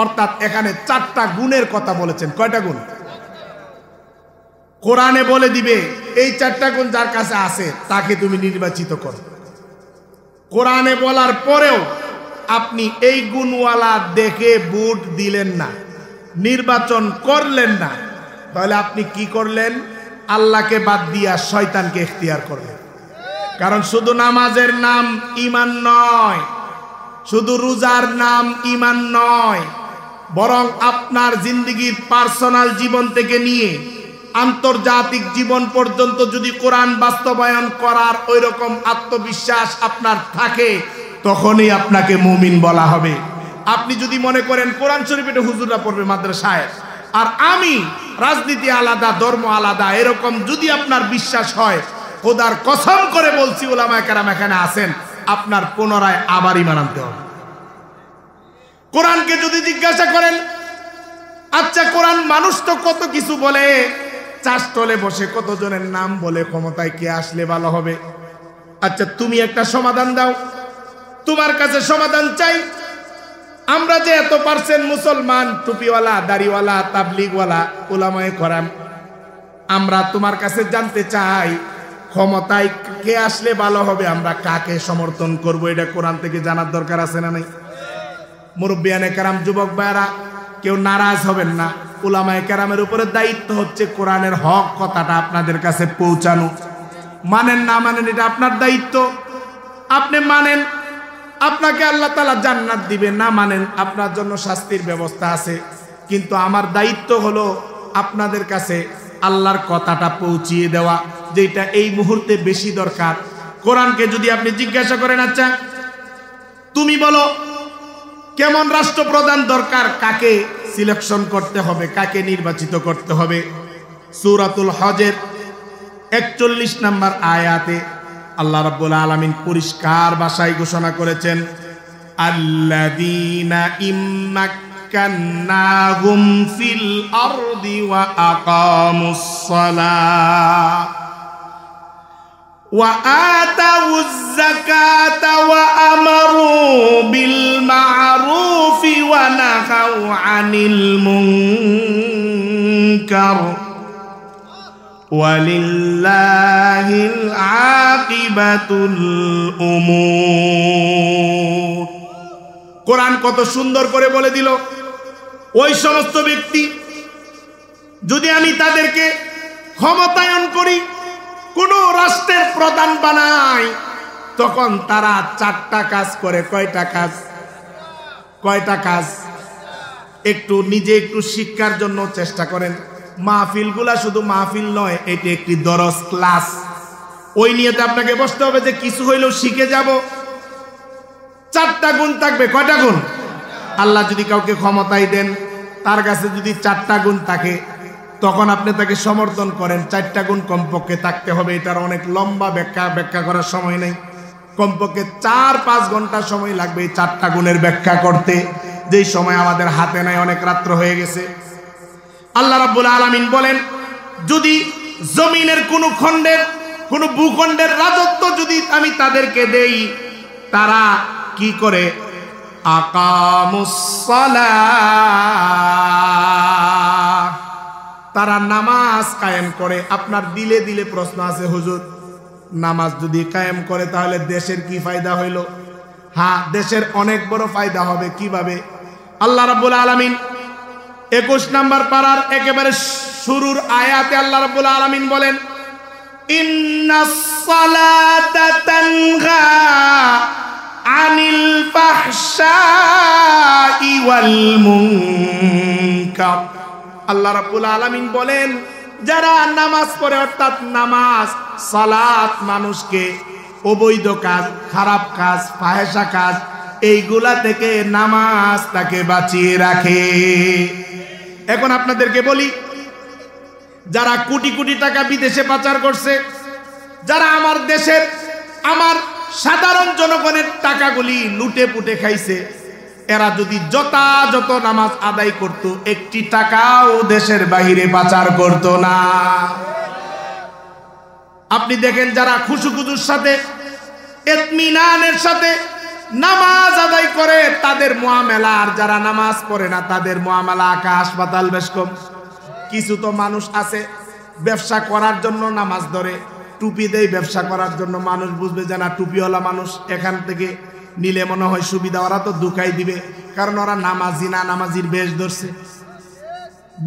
অর্থাৎ এখানে 4টা গুণের কথা বলেছেন। কয়টা গুণ? কোরআনে বলে দিবে এই 4টা গুণ যার কাছে আছে তাকে তুমি নির্বাচিত করো। কোরআনে বলার পরেও আপনি এই গুণওয়ালা দেখে ভোট দিলেন না, নির্বাচন করলেন না, তাহলে আপনি কি করলেন? আল্লাহকে বাদ দিয়া শয়তানকে ইখতিয়ার করলেন। কারণ শুধু নামাজের নাম ঈমান নয়, শুধু রোজার নাম ঈমান নয়, বরং আপনার জিন্দেগির পার্সোনাল জীবন থেকে নিয়ে আন্তর্জাতিক জীবন পর্যন্ত যদি কোরআন বাস্তবায়ন করার ওই রকম আত্মবিশ্বাস আপনার থাকে, তখনই আপনাকে মুমিন বলা হবে। আপনি যদি মনে করেন কোরআন শরীফ এটা হুজুররা পড়বে মাদ্রাসায়, আর আমি রাজনীতি আলাদা, ধর্ম আলাদা, এরকম যদি আপনার বিশ্বাস হয়, খোদার কসম করে বলছি উলামায়ে কেরাম এখানে আছেন, আপনার পুনরায় আবার ঈমান আনতে হবে। কোরআনকে যদি জিজ্ঞাসা করেন, আচ্ছা কোরআন মানুষ তো কত কিছু বলে, চাষতলে বসে কতজনের নাম বলে ক্ষমতায় কে আসলে ভালো হবে, আচ্ছা তুমি একটা সমাধান দাও, তোমার কাছে সমাধান চাই। আমরা যে এত পার্সেন্ট মুসলমান, টুপিওয়ালা, দাড়িওয়ালা, তাবলিগওয়ালা, উলামায়ে কেরাম, আমরা তোমার কাছে জানতে চাই ক্ষমতায় কে আসলে ভালো হবে, আমরা কাকে সমর্থন করব, এটা কোরআন থেকে জানার দরকার আছে না নাই? মুরব্বিয়ানে কেরাম, যুবক ভাইরা, কেউ নারাজ হবেন না। উলামায়ে কেরামের উপরে দায়িত্ব হচ্ছে কোরআনের হক কথাটা আপনাদের কাছে পৌঁছানো। মানেন না মানেন এটা আপনার দায়িত্ব। আপনি মানেন, আপনাকে আল্লাহ তাআলা জান্নাত দিবেন, না মানেন আপনার জন্য শাস্তির ব্যবস্থা আছে। কিন্তু আমার দায়িত্ব হলো আপনাদের কাছে আল্লাহর কথাটা পৌঁছিয়ে দেওয়া, যেটা এই মুহূর্তে বেশি দরকার। কোরআনকে যদি আপনি জিজ্ঞাসা করেন, আচ্ছা তুমি বলো কেমন রাষ্ট্রপ্রধান দরকার, কাকে সিলেকশন করতে হবে, কাকে নির্বাচিত করতে হবে, সূরাতুল হজের ৪১ নম্বর আয়াতে আল্লাহ রাব্বুল আলামিন পরিষ্কার ভাষায় ঘোষণা করেছেন, আল্লাযীনা ইম্মাক্কান্নাহুম ফিল আরদি ওয়া আকামুস الصلاة وآتوا الزكاة وأمروا بالمعروف ونهوا عن المنكر ولله العاقبة الأمور। কোরআন কত সুন্দর করে বলে দিল, ওই সমস্ত ব্যক্তি যদি আমি তাদেরকে ক্ষমতায়ন করি, কোন রাষ্ট্রের প্রধান বানাই, তখন তারা চারটা কাজ করে। কয়টা কাজ? একটু নিজে একটু শিক্ষার জন্য চেষ্টা করেন। মাহফিলগুলা শুধু মাহফিল নয়, এটি একটি দরস ক্লাস। ওই নিয়েতে আপনাকে বসতে হবে যে কিছু হইলেও শিখে যাব। চারটা গুণ থাকবে। কয়টা গুণ? আল্লাহ যদি কাউকে ক্ষমতায় দেন, তার কাছে যদি চারটা গুণ থাকে, তখন আপনি তাকে সমর্থন করেন। চারটা গুণ কমপক্ষে থাকতে হবে। এটার অনেক লম্বা ব্যাখ্যা করার সময় নেই। কমপক্ষে 4-5 ঘন্টা সময় লাগবে এই চারটা গুণের ব্যাখ্যা করতে, যেই সময় আমাদের হাতে নাই, অনেক রাত্র হয়ে গেছে। আল্লাহ রাব্বুল আলামিন বলেন, যদি জমিনের কোন ভূখণ্ডের রাজত্ব যদি আমি তাদেরকে দেই, তারা কি করে? আকামুস সালাহ, তারা নামাজ কায়েম করে। আপনার দিলে দিলে প্রশ্ন আছে, হুজুর নামাজ যদি কায়েম করে তাহলে দেশের কি ফায়দা হইল? হ্যাঁ, দেশের অনেক বড় ফায়দা হবে। কিভাবে? আল্লাহ রাব্বুল আলামিন 21 নম্বর পারার একেবারে শুরুর আয়াতে আল্লাহ রাব্বুল আলামিন বলেন, ইন্নাস সালাতা তানহা আনিল ফাহশাই ওয়াল মুনকার। আল্লাহ রাব্বুল আলামিন বলেন, যারা নামাজ পড়ে, অর্থাৎ নামাজ সালাত মানুষকে অবৈধ কাজ, খারাপ কাজ, ফাহেশা কাজ, এইগুলা থেকে নামাজ তাকে বাঁচিয়ে রাখে। এখন আপনাদেরকে বলি, যারা কোটি কোটি টাকা বিদেশে পাচার করছে, যারা আমার দেশের, আমার সাধারণ জনগণের টাকাগুলি লুটে পুটে খাইছে, এরা যদি যথাযথ নামাজ আদায় করত, একটি টাকাও দেশের বাহিরে পাচার করত না। আপনি দেখেন, যারা খুশুখুজুর সাথে, ইতমিনানের সাথে নামাজ আদায় করে, তাদের মুআমালা, আর যারা নামাজ পড়ে না তাদের মুআমালা আকাশ পাতাল বেশ কম। কিছু তো মানুষ আছে ব্যবসা করার জন্য নামাজ ধরে, টুপি দেয় ব্যবসা করার জন্য। মানুষ বুঝবে যে না, টুপিওয়ালা মানুষ, এখান থেকে নিলে মনে হয় সুবিধা, ওরা তো দুকাই দিবে, কারণ ওরা নামাজি না, নামাজির বেশ ধরছে।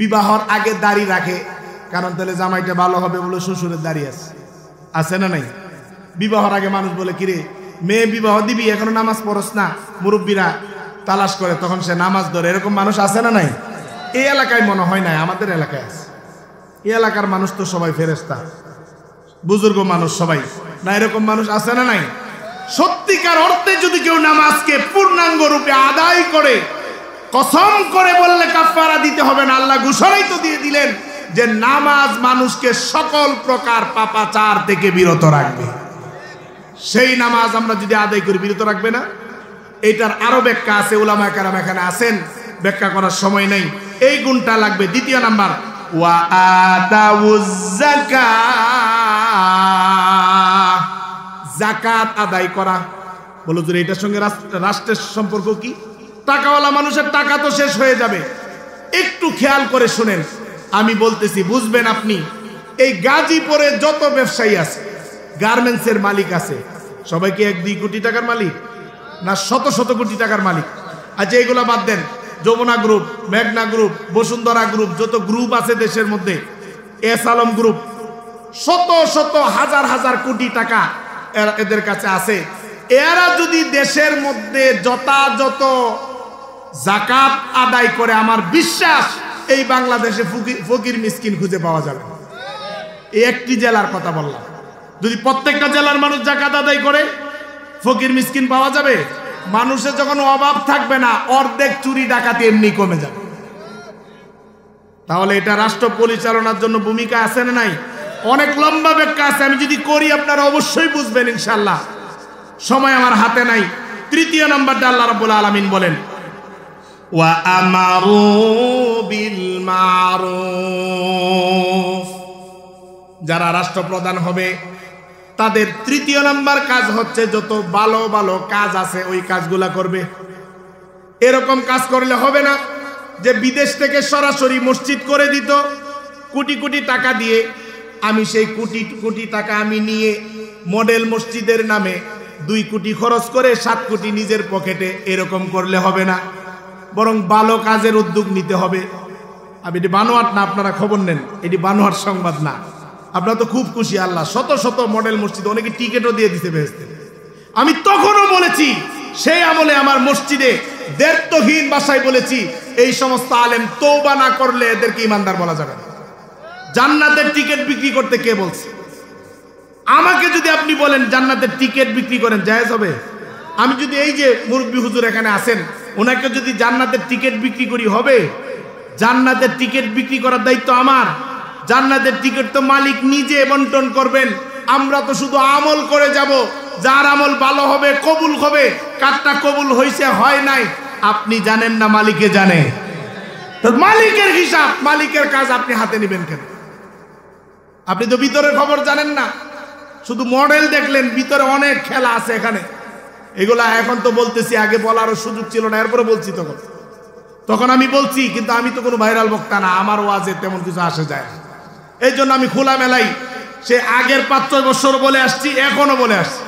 বিবাহর আগে দাড়ি রাখে, কারণ তাহলে জামাইটা ভালো হবে বলে শ্বশুরের দাড়ি আছে না নাই? বিবাহর আগে মানুষ বলে, কিরে মেয়ে বিবাহ দিবি, এখনো নামাজ পড়স না? মুরব্বীরা তালাশ করে, তখন সে নামাজ ধরে। এরকম মানুষ আছে না নাই? এই এলাকায় মনে হয় নাই, আমাদের এলাকায় আছে। এই এলাকার মানুষ তো সবাই ফেরেশতা, বুজুর্গ মানুষ সবাই না, এরকম মানুষ আছে না নাই? সত্যিকার অর্থে যদি কেউ নামাজকে পূর্ণাঙ্গ রূপে আদায় করে, কসম করে বললে কাফারা দিতে হবে না। আল্লাহ ঘোষণাই তো দিয়ে দিলেন যে নামাজ মানুষকে সকল প্রকার পাপাচার থেকে বিরত রাখবে। সেই নামাজ আমরা যদি আদায় করি, বিরত রাখবে না? এটার আরো ব্যাখ্যা আছে, উলামায়ে কেরাম এখানে আছেন, ব্যাখ্যা করার সময় নেই। এই গুণটা লাগবে। দ্বিতীয় নাম্বার, ওয়া আতাউজ যাকাত, যাকাত আদায় করা। বলো যে এটার সঙ্গে রাষ্ট্রের সম্পর্ক কি? টাকাওয়ালা মানুষের টাকা তো শেষ হয়ে যাবে। একটু খেয়াল করে শুনেন, আমি বলতেছি, বুঝবেন আপনি। এই গাজীপুরে যত ব্যবসায়ী আছে, গার্মেন্টসের মালিক আছে, সবাই কি 1-2 কোটি টাকার মালিক না শত শত কোটি টাকার মালিক? আচ্ছা, এগুলো বাদ দেন। যমুনা গ্রুপ, মেঘনা গ্রুপ, বসুন্ধরা গ্রুপ, যত গ্রুপ আছে দেশের মধ্যে, এস আলম গ্রুপ, শত শত হাজার হাজার কোটি টাকা এদের কাছে আছে। এরা যদি দেশের মধ্যে যথাযথ যাকাত আদায় করে, আমার বিশ্বাস এই বাংলাদেশে ফকির মিসকিন খুঁজে পাওয়া যাবে। এই একটি জেলার কথা বললাম, যদি প্রত্যেকটা জেলার মানুষ যাকাত আদায় করে, ফকির মিসকিন পাওয়া যাবে। মানুষের যখন অভাব থাকবে না, অর্ধেক চুরি ডাকাতি এমনি কমে যাবে। তাহলে এটা রাষ্ট্র পরিচালনার জন্য ভূমিকা আছে না নাই? অনেক লম্বা ব্যাখ্যা আছে, আমি যদি করি আপনারা অবশ্যই বুঝবেন ইনশাআল্লাহ। সময় আমার হাতে নাই। তৃতীয় নম্বরটা আল্লাহ রাব্বুল আলামিন বলেন, ওয়া আমারু বিল মারুফ, যারা রাষ্ট্রপ্রধান হবে তাদের তৃতীয় নাম্বার কাজ হচ্ছে যত ভালো ভালো কাজ আছে ওই কাজগুলা করবে। এরকম কাজ করলে হবে না যে বিদেশ থেকে সরাসরি মসজিদ করে দিত কোটি কোটি টাকা দিয়ে, আমি সেই কোটি কোটি টাকা আমি নিয়ে মডেল মসজিদের নামে 2 কোটি খরচ করে 7 কোটি নিজের পকেটে, এরকম করলে হবে না। বরং ভালো কাজের উদ্যোগ নিতে হবে। আমি এটি বানোয়াট না, আপনারা খবর নেন, এটি বানোয়াট সংবাদ না। আপনারা তো খুব খুশি, আল্লাহ শত শত মডেল মসজিদ, অনেকে টিকিটও দিয়ে দিতে বেহেশতে। আমি তখনও বলেছি, সেই আমলে আমার মসজিদে দ্ব্যর্থহীন ভাষায় বলেছি, এই সমস্ত আলেম তওবা না করলে এদেরকে ইমানদার বলা যাবে না। জান্নাতের টিকিট বিক্রি করতে কে বলছে? আমাকে যদি আপনি বলেন জান্নাতের টিকিট বিক্রি করেন, জায়েজ হবে? আমি যদি এই যে মুরব্বী হুজুর এখানে আছেন, ওনাকে যদি জান্নাতের টিকিট বিক্রি করি, হবে? জান্নাতের টিকিট বিক্রি করার দায়িত্ব আমার। জান্নাতের টিকিট তো মালিক নিজে বন্টন করবেন। আমরা তো শুধু আমল করে যাব, যার আমল ভালো হবে কবুল হবে, কারটা কবুল হয়েছে হয় নাই আপনি জানেন না, মালিকে জানে। তো মালিকের হিসাব, মালিকের কাজ আপনি হাতে নেবেন কেন? আপনি তো ভিতরের খবর জানেন না, শুধু মডেল দেখলেন, ভিতরে অনেক খেলা আছে এখানে। এগুলা এখন তো বলতেছি, আগে বলারও সুযোগ ছিল না, এরপরে বলছি। তখন আমি বলছি, কিন্তু আমি তো কোনো ভাইরাল বক্তা না, আমার ওয়াজে তেমন কিছু আসে যায় না। এই জন্য আমি খোলা মেলাই সে আগের 5-6 বছর বলে আসছি, এখনো বলে আসছি।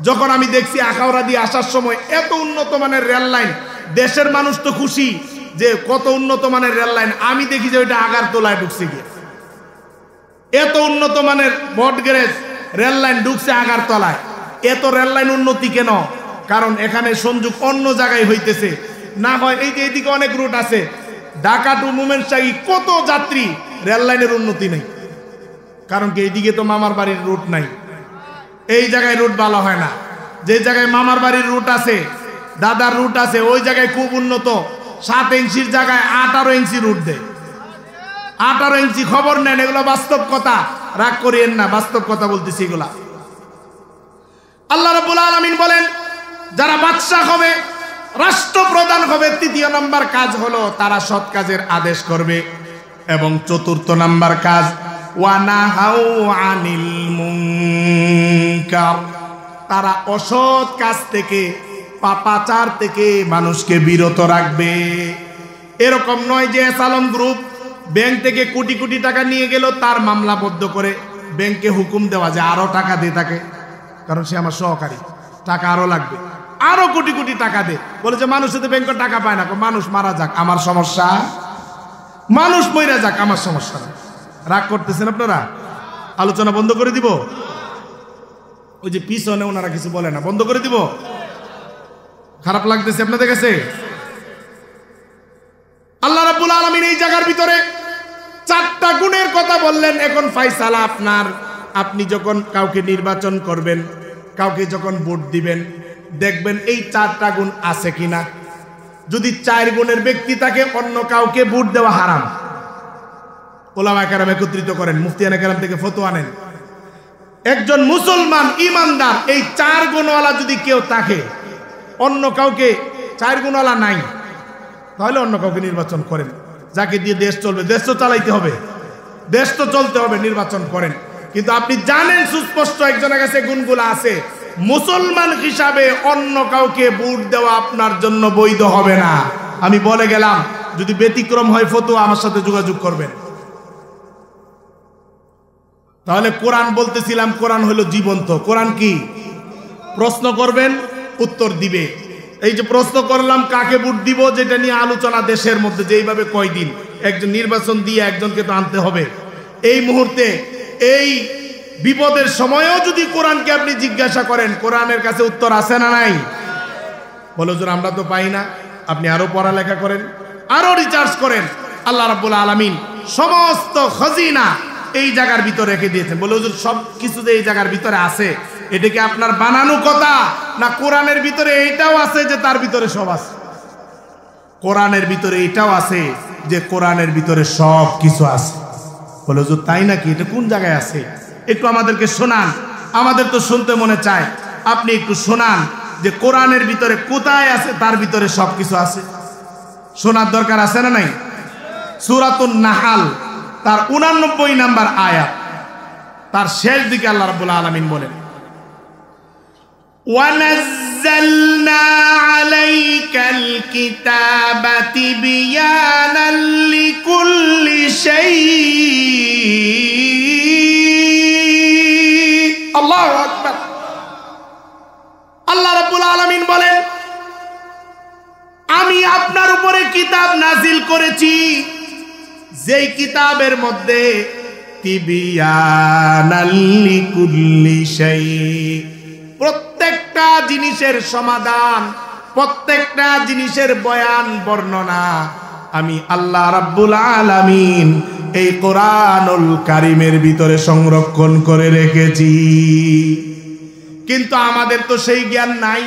যখন আমি দেখছি আখাউড়া দিয়ে আসার সময় এত উন্নত মানের রেল লাইন, দেশের মানুষ তো খুশি যে কত উন্নত মানের রেল লাইন। আমি দেখি যে ওইটা আগারতলায় ঢুকছে গিয়ে, এত উন্নত মানের বট গ্যারেজ রেল লাইন ঢুকছে আগারতলায়। এত রেল লাইন উন্নতি কেন? কারণ এখানে সংযোগ অন্য জায়গায় হইতেছে। না হয় এই যে এদিকে অনেক রুট আছে, ঢাকা টু মোমেনশাহী কত যাত্রী, রেল লাইনের উন্নতি নেই। কারণ কি? এইদিকে তো মামার বাড়ির রুট নাই, এই জায়গায় রুট ভালো হয় না। যে জায়গায় মামার বাড়ির রুট আছে, দাদার রুট আছে, ওই জায়গায় খুব উন্নত। 7 ইঞ্চির জায়গায় 18 ইঞ্চি রুট দেয়। 18 ইঞ্চি, খবর নেন, এগুলো বাস্তব কথা, রাগ করিয়েন না, বাস্তব কথা বলতেছি এগুলা। আল্লাহ রাব্বুল আলামিন বলেন, যারা বাদশা হবে, রাষ্ট্রপ্রধান হবে, তৃতীয় নাম্বার কাজ হলো তারা সৎ কাজের আদেশ করবে। এবং 4র্থ নাম্বার কাজ, ওয়ানাহাউ আনিল মুনকার, তারা অসৎ কাজ থেকে, পাপাচার থেকে মানুষকে বিরত রাখবে। এরকম নয় যে এসালম গ্রুপ ব্যাংক থেকে কোটি কোটি টাকা নিয়ে গেল, তার মামলাবদ্ধ করে ব্যাংকে হুকুম দেওয়া যে আরো টাকা দে তাকে, কারণ সে আমার সহকারী, টাকা আরো লাগবে, আরো কোটি কোটি টাকা দে। বলে যে মানুষ তো ব্যাংকে টাকা পায় না, মানুষ মারা যাক আমার সমস্যা, মানুষ মইরা যাক আমার সমস্যা না। রাগ করতেছেন আপনারা? আলোচনা বন্ধ করে দিব? ওই যে পিছনে ওনারা কিছু বলে না, বন্ধ করে দিব? খারাপ লাগতেছে আপনাদের কাছে? আল্লাহ রাব্বুল আলামিন এই জায়গার ভিতরে 4টা গুণের কথা বললেন। এখন ফয়সালা আপনার। আপনি যখন কাউকে নির্বাচন করবেন, কাউকে যখন ভোট দিবেন, দেখবেন এই 4টা গুণ আছে কিনা। যদি 4 গুণের ব্যক্তি থাকে, অন্য কাউকে ভোট দেওয়া হারাম। ওলামায়ে কেরাম একত্রিত করেন, মুফতিয়ানে কেরাম থেকে ফতোয়া নেন। একজন মুসলমান ইমানদার এই 4 গুণওয়ালা যদি কেউ থাকে, অন্য কাউকে 4 গুণওয়ালা নাই, তাহলে অন্য কাউকে নির্বাচন করেন। যাকে দিয়ে দেশ চলবে, দেশ তো চালাইতে হবে, দেশ তো চলতে হবে, নির্বাচন করেন। কিন্তু আপনি জানেন সুস্পষ্ট একজনের কাছে গুণগুলো আছে, মুসলমান হিসাবে অন্য কাউকে ভোট দেওয়া আপনার জন্য বৈধ হবে না। আমি বলে গেলাম, যদি ব্যতিক্রম হয় ফতোয়া আমার সাথে যোগাযোগ করবেন। তাহলে কোরআন বলতেছিলাম, কোরআন হলো জীবন্ত। কোরআন কি? প্রশ্ন করবেন, উত্তর দিবে। এই যে প্রশ্ন করলাম কাকে ভোট দিব, যেটা নিয়ে আলোচনা দেশের মধ্যে, যেইভাবে কয়দিন একজন নির্বাচন দিয়ে একজনকে তো আনতে হবে। এই মুহূর্তে এই বিপদের সময়ও যদি কোরআনকে আপনি জিজ্ঞাসা করেন, কোরআনের কাছে উত্তর আছে না নাই? বলো যে আমরা তো পাই না। আপনি আরো পড়ালেখা করেন, আরো রিসার্চ করেন। আল্লাহ রাব্বুল আলামিন সমস্ত খজিনা এই জায়গার ভিতরে রেখে দিয়েছেন। বলে হুজুর সব কিছু যে এই জায়গার ভিতরে আছে, এটা কি আপনার বানানো কথা, না কোরআনের ভিতরে এইটাও আছে যে তার ভিতরে সব আছে? কোরআনের ভিতরে এটাও আছে যে কোরআনের ভিতরে সব কিছু আছে। বলে হুজুর তাই নাকি? এটা কোন জায়গায় আছে? একটু আমাদেরকে শোনান, আমাদের তো শুনতে মনে চায়। আপনি একটু শোনান যে কোরআনের ভিতরে কোথায় আছে, তার ভিতরে সব কিছু আছে। শোনার দরকার আছে না নাই? সূরাতুন নাহাল তার 89 নাম্বার আয়াত। তার শেষ দিকে আল্লাহ রাব্বুল আলামিন বলেন, ওয়ানাজ্জালনা আলাইকাল কিতাবা তিবয়ানাল লিকুল্লি শাই। আল্লাহু আকবার। আল্লাহ রাব্বুল আলামিন বলেন, আমি আপনার উপরে কিতাব নাজিল করেছি, যেই কিতাবের মধ্যে তিবিয়ানাল লিকুল্লি শাই, প্রত্যেকটা জিনিসের সমাধান, প্রত্যেকটা জিনিসের বয়ান বর্ণনা আমি আল্লাহ রাব্বুল আলামিন এই কোরআনুল কারীমের ভিতরে সংরক্ষণ করে রেখেছি। কিন্তু আমাদের তো সেই জ্ঞান নাই।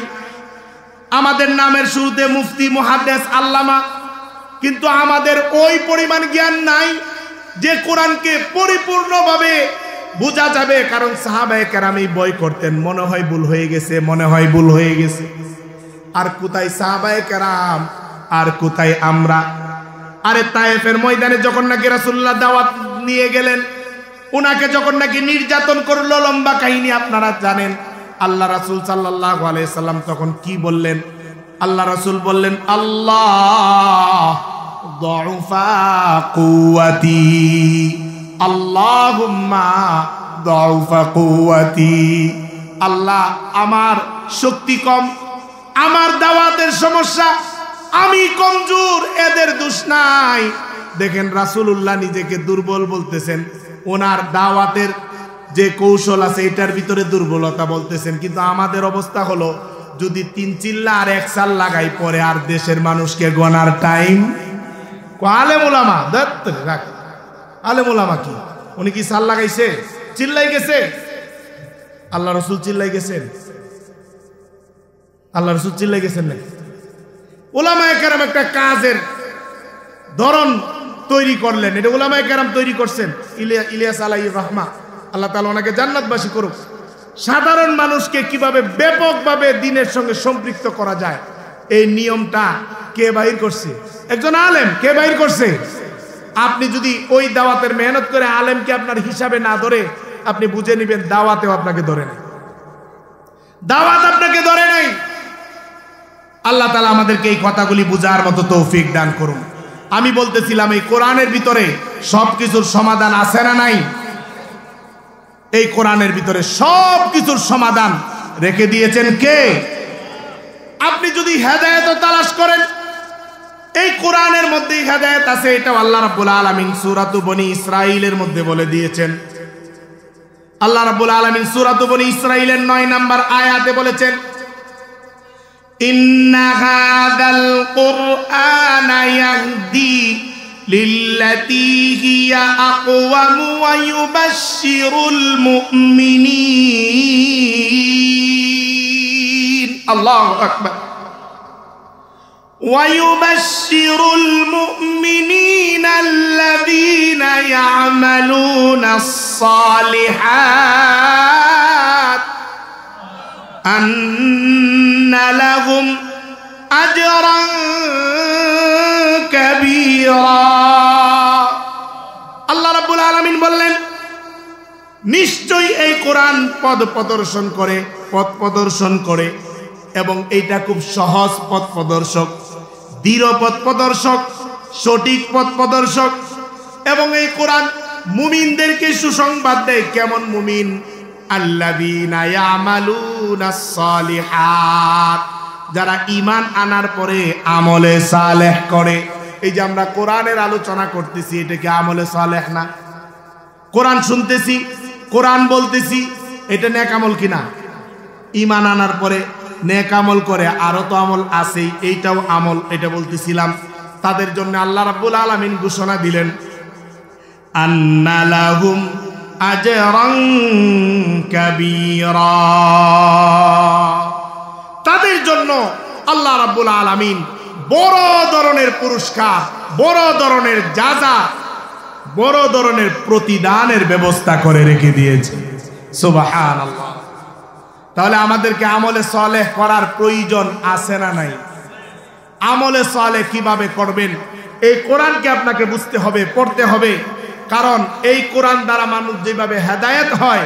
আমাদের নামের শুরুতে মুফতি, মুহাদ্দিস, আল্লামা, কিন্তু আমাদের ওই পরিমাণ জ্ঞান নাই যে কোরআনকে পরিপূর্ণভাবে বোঝা যাবে। কারণ সাহাবায়ে কেরাম এই বই করতেন, মনে হয় ভুল হয়ে গেছে, মনে হয় ভুল হয়ে গেছে। আর কোথায় সাহাবায়ে কেরাম, আর কোথায় আমরা? আরে তায়েফের ময়দানে যখন নাকি রাসূলুল্লাহ দাওয়াত নিয়ে গেলেন, ওনাকে যখন নাকি নির্যাতন করলো, লম্বা কাহিনী আপনারা জানেন। আল্লাহ রাসূল সাল্লাল্লাহু আলাইহি সাল্লাম তখন কি বললেন? আল্লাহ রাসূল বললেন, আল্লাহ দুফা কুওয়াতি, আল্লাহুম্মা দুফা কুওয়াতি। আল্লাহ, আমার শক্তি কম, আমার দাওয়াতের সমস্যা, আমি কমজোর, এদের দোষ নাই। দেখেন রাসূলুল্লাহ নিজেকে দুর্বল বলতেছেন, ওনার দাওয়াতের যে কৌশল আছে এটার ভিতরে দুর্বলতা বলতেছেন। কিন্তু আমাদের অবস্থা হলো, যদি 3 চিল্লা আর 1 সাল লাগাই, পরে আর দেশের মানুষকে গনার টাইম। আলেম ওলামা রাখ, আলেম ওলামা কি, উনি কি সাল লাগাইছে? চিল্লাই গেছে? আল্লাহ রাসূল চিল্লাই গেছেন? আল্লাহ রাসূল চিল্লাই গেছেন না? উলামায়ে কেরাম একটা কাজের ধরন তৈরি করলেন, এটা উলামায়ে কেরাম তৈরি করছেন। ইলিয়াস আলাইহির রাহমা, আল্লাহ তাআলা ওনাকে জান্নাতবাসী করুক। সাধারণ মানুষকে কিভাবে ব্যাপকভাবে দ্বীনের সঙ্গে সম্পৃক্ত করা যায়, এই নিয়মটা কে বাহির করছে? একজন আলেম। কে বাহির করছে? আপনি যদি ওই দাওয়াতের মেহনত করে আলেমকে আপনার হিসাবে না ধরে, আপনি বুঝে নেবেন দাওয়াতেও আপনাকে ধরে নাই, দাওয়াত আপনাকে ধরে নাই। আল্লাহ তাআলা আমাদেরকে এই কথাগুলি বুঝার মতো তৌফিক দান করুন। আমি বলতেছিলাম, এই কোরআনের ভিতরে সবকিছুর সমাধান আছে না নাই? এই কোরআনের ভিতরে সবকিছুর সমাধান রেখে দিয়েছেন কে? আপনি যদি হেদায়েত তালাশ করেন, এই কোরআনের মধ্যেই হেদায়েত আছে। এটা আল্লাহ রাব্বুল আলামিন সূরাতু বনি ইসরাঈলের মধ্যে বলে দিয়েছেন। আল্লাহ রাব্বুল আলামিন সূরাতু বনি ইসরাঈলের 9 নম্বর আয়াতে বলেছেন, ইন্না হাযাল কুরআনা ইয়াহদি লিল্লাতী হিয়া আকওয়াম ওয়া ইউবাশশিরুল মুমিনিন। আল্লাহু আকবার। ওয়া ইউবাশশিরুল মুমিনিনা আল্লাযীনা ইয়া'মালুনাস সালিহাত আন্না লাহুম আজরান কাবীরা। আল্লাহ রাব্বুল আলামিন বললেন, নিশ্চয়ই এই কোরআন পথ প্রদর্শন করে এবং এইটা খুব সহজ পথ প্রদর্শক, দৃঢ় পথ প্রদর্শক, সঠিক পথ প্রদর্শক। এবং এই কোরআন মুমিনদেরকে সুসংবাদ দেয়। কেমন মুমিন? আল্লাযীনা ইয়ামালুনাস সালিহাত, যারা ঈমান আনার পরে আমলে সালেহ করে। এই যে আমরা কোরআনের আলোচনা করতেছি, এটা কি আমলে সালেহ না? কোরআন শুনতেছি, কোরআন বলতেছি, এটা নেক আমল কিনা? ঈমান আনার পরে নেক আমল করে, আরো তো আমল আছেই, এইটাও আমল। এটা বলতেছিলাম, তাদের জন্য আল্লাহ রাব্বুল আলামিন ঘোষণা দিলেন, আন্না লাহুম আজরান কাবীরা। তাদের জন্য আল্লাহ রাব্বুল আলামিন বড় ধরনের পুরস্কার, বড় ধরনের যাজা, বড় ধরনের প্রতিদানের ব্যবস্থা করে রেখে দিয়েছে। সুবহানাল্লাহ। তাহলে আমাদেরকে আমলে সালেহ করার প্রয়োজন আছে না নাই? আমলে সালেহ কিভাবে করবেন? এই কোরআনকে আপনাকে বুঝতে হবে, পড়তে হবে, কারণ এই কোরআন দ্বারা মানুষ যেভাবে হেদায়েত হয়,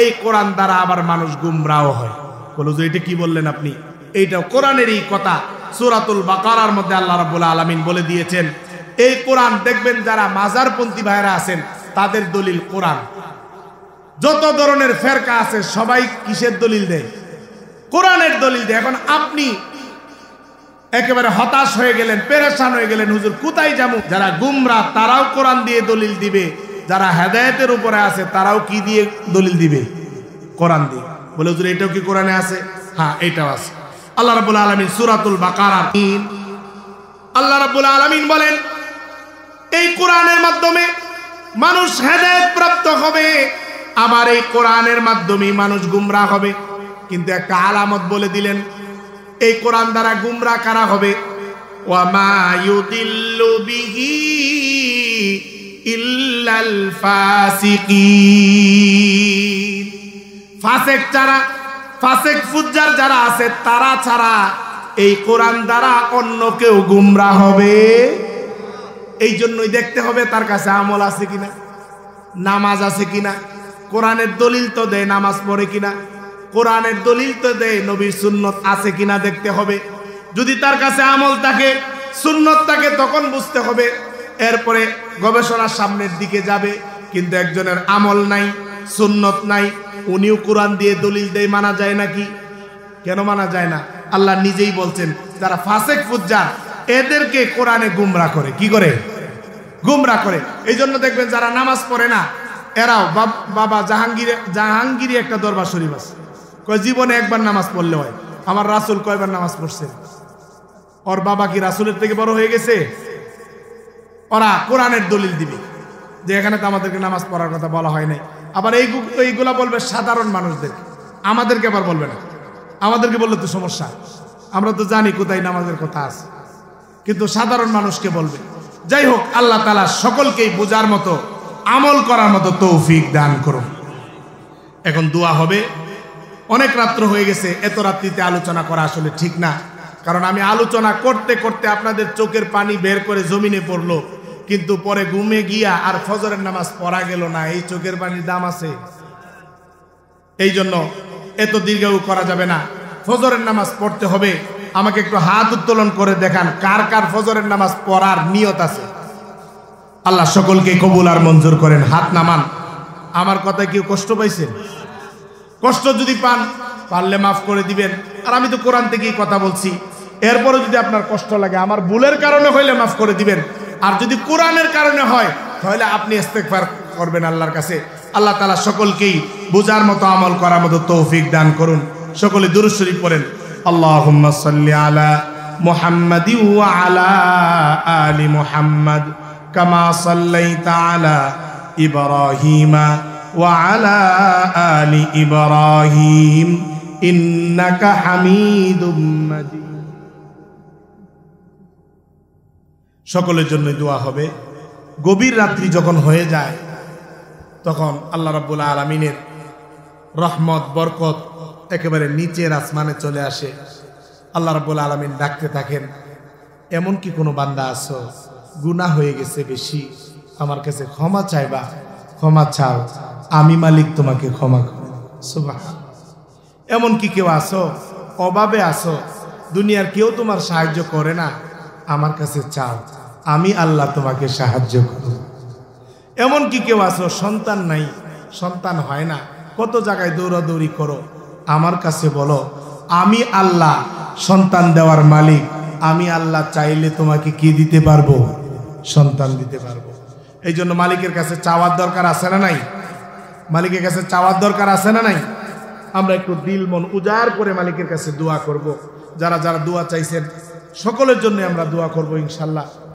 এই কোরআন দ্বারা আবার মানুষ গুমরাহ হয়। বলো যে এটা কি বললেন আপনি? এইটাও কোরআনেরই কথা। সূরাতুল বাকারার মধ্যে আল্লাহ রাব্বুল আলামিন বলে দিয়েছেন, এই কোরআন দেখবেন যারা মাজারপন্থী ভাইরা আছেন তাদের দলিল কোরআন। যত ধরনের ফেরকা আছে সবাই কিসের দলিল দেয়? কোরআনের দলিল দেয়। এখন আপনি একেবারে হতাশ হয়ে গেলেন, পেরেশান হয়ে গেলেন, হুজুর কোথায় যাবো? যারা গুমরাহ তারাও কোরআন দিয়ে দলিল দিবে, যারা হেদায়েতের উপরে আছে তারাও কি দিয়ে দলিল দিবে? কোরআন দিয়ে। বলে হুজুর এটাও কি কোরআনে আছে? হ্যাঁ, এটাও আছে। আল্লাহ রাব্বুল আলামিন সূরাতুল বাকারা আল্লাহ রাব্বুল আলামিন বলেন, এই কোরআনের মাধ্যমে মানুষ হেদায়েত প্রাপ্ত হবে, আবার এই কোরআনের মাধ্যমে মানুষ গুমরাহ হবে। কিন্তু একটা আলামত বলে দিলেন, এই কোরআন দ্বারা গুমরাহ কারা হবে? ওয়া মা ইউদিল্লু বিহি ইল্লাল ফাসিকিন। ফাসিক যারা, ফাসিক ফুজ্জার যারা আছে তারা ছাড়া এই কোরআন দ্বারা অন্য কেউ গুমরাহ হবে। এই জন্যই দেখতে হবে তার কাছে আমল আছে কিনা, নামাজ আছে কিনা। কোরআনের দলিল তো দেয়, নামাজ পড়ে কিনা। কোরআনের দলিল তো দেয়, নবীর সুন্নত আছে কিনা দেখতে হবে। যদি তার কাছে আমল থাকে, সুন্নত থাকে, তখন বুঝতে হবে। এরপরে গবেষণার সামনের দিকে যাবে। কিন্তু একজনের আমল নাই, সুন্নত নাই, উনিও কোরআন দিয়ে দলিল দেয়, মানা যায় নাকি? কেন মানা যায় না? আল্লাহ নিজেই বলছেন যারা ফাসিক ফুজ্জার এদেরকে কোরআনে গুমরাহ করে। কি করে? গুমরাহ করে। এই জন্য দেখবেন যারা নামাজ পড়ে না এরাও বাবা জাহাঙ্গীরে একটা দরবার শরীফ আছে, কয় জীবনে একবার নামাজ পড়লে হয়। আমার রাসূল কয়বার নামাজ পড়ছে? ওর বাবা কি রাসূলের থেকে বড় হয়ে গেছে? ওরা কোরআনের দলিল দিবে যে এখানে তো আমাদেরকে নামাজ পড়ার কথা বলা হয় নাই। আবার এইগুলা বলবে সাধারণ মানুষদের, আমাদেরকে আবার বলবে না। আমাদেরকে বললে তো সমস্যা, আমরা তো জানি কোথায় নামাজের কথা আছে, কিন্তু সাধারণ মানুষকে বলবে। যাই হোক, আল্লাহ তাআলা সকলকেই বোঝার মতো, আমল করার মতো তৌফিক দান করুন। এখন দোয়া হবে। অনেক রাত্র হয়ে গেছে, এত রাত্রিতে আলোচনা করা আসলে ঠিক না। কারণ আমি আলোচনা করতে করতে আপনাদের চোখের পানি বের করে জমিনে পড়লো, কিন্তু পরে ঘুমে গিয়া আর ফজরের নামাজ পড়া গেল না। এই চোখের পানির দাম আছে। এই জন্য এত দীর্ঘায়ু করা যাবে না। ফজরের নামাজ পড়তে হবে। আমাকে একটু হাত উত্তোলন করে দেখান কার কার ফজরের নামাজ পড়ার নিয়ত আছে। আল্লাহ সকলকে কবুল আর মঞ্জুর করেন। হাত নামান। আমার কথায় কেউ কষ্ট পাইছেন? কষ্ট যদি পান পারলে মাফ করে দিবেন। আর আমি তো কোরআন থেকেই কথা বলছি, এরপরে যদি আপনার কষ্ট লাগে আমার ভুলের কারণে হইলে মাফ করে দিবেন। আর যদি কোরআনের কারণে হয় তাহলে আপনি ইস্তেগফার করবেন আল্লাহর কাছে। আল্লাহ তাআলা সকলকেই বোঝার মতো, আমল করার মতো তৌফিক দান করুন। সকলে দুরূদ শরীফ পড়েন। আল্লাহুম্মা সাল্লি আলা মুহাম্মাদি ওয়া আলা আলি মুহাম্মাদ কামা সাল্লাইতা আলা ইব্রাহিমা ওয়া আলা আলি ইব্রাহিম ইন্নাকা হামিদুম মাজিদ। সকলের জন্য দোয়া হবে। গভীর রাত্রি যখন হয়ে যায় তখন আল্লাহ রাব্বুল আলামিনের রহমত বরকত একেবারে নিচের আসমানে চলে আসে। আল্লাহ রাব্বুল আলামিন ডাকতে থাকেন, এমন কি কোনো বান্দা আছো গুনাহ হয়ে গেছে বেশি, আমার কাছে ক্ষমা চাইবা, ক্ষমা চাও, আমি মালিক তোমাকে ক্ষমা করব। সুবহান। এমন কি কেউ আছো অভাবে আছো, দুনিয়ার কেউ তোমার সাহায্য করে না, আমার কাছে চাও, আমি আল্লাহ তোমাকে সাহায্য করব। এমন কি কেউ আছো সন্তান নাই, সন্তান হয় না, কত জায়গায় দৌড়াদৌড়ি করো, আমার কাছে বলো, আমি আল্লাহ সন্তান দেওয়ার মালিক, আমি আল্লাহ চাইলে তোমাকে কি দিতে পারবো? সন্তান দিতে পারবো। এই জন্য মালিকের কাছে চাওয়ার দরকার আছে না নাই? মালিকের কাছে চাওয়ার দরকার আছে না নাই? আমরা একটু দিল মন উজাড় করে মালিকের কাছে দোয়া করব। যারা যারা দোয়া চাইছেন সকলের জন্য আমরা দোয়া করব ইনশাল্লাহ।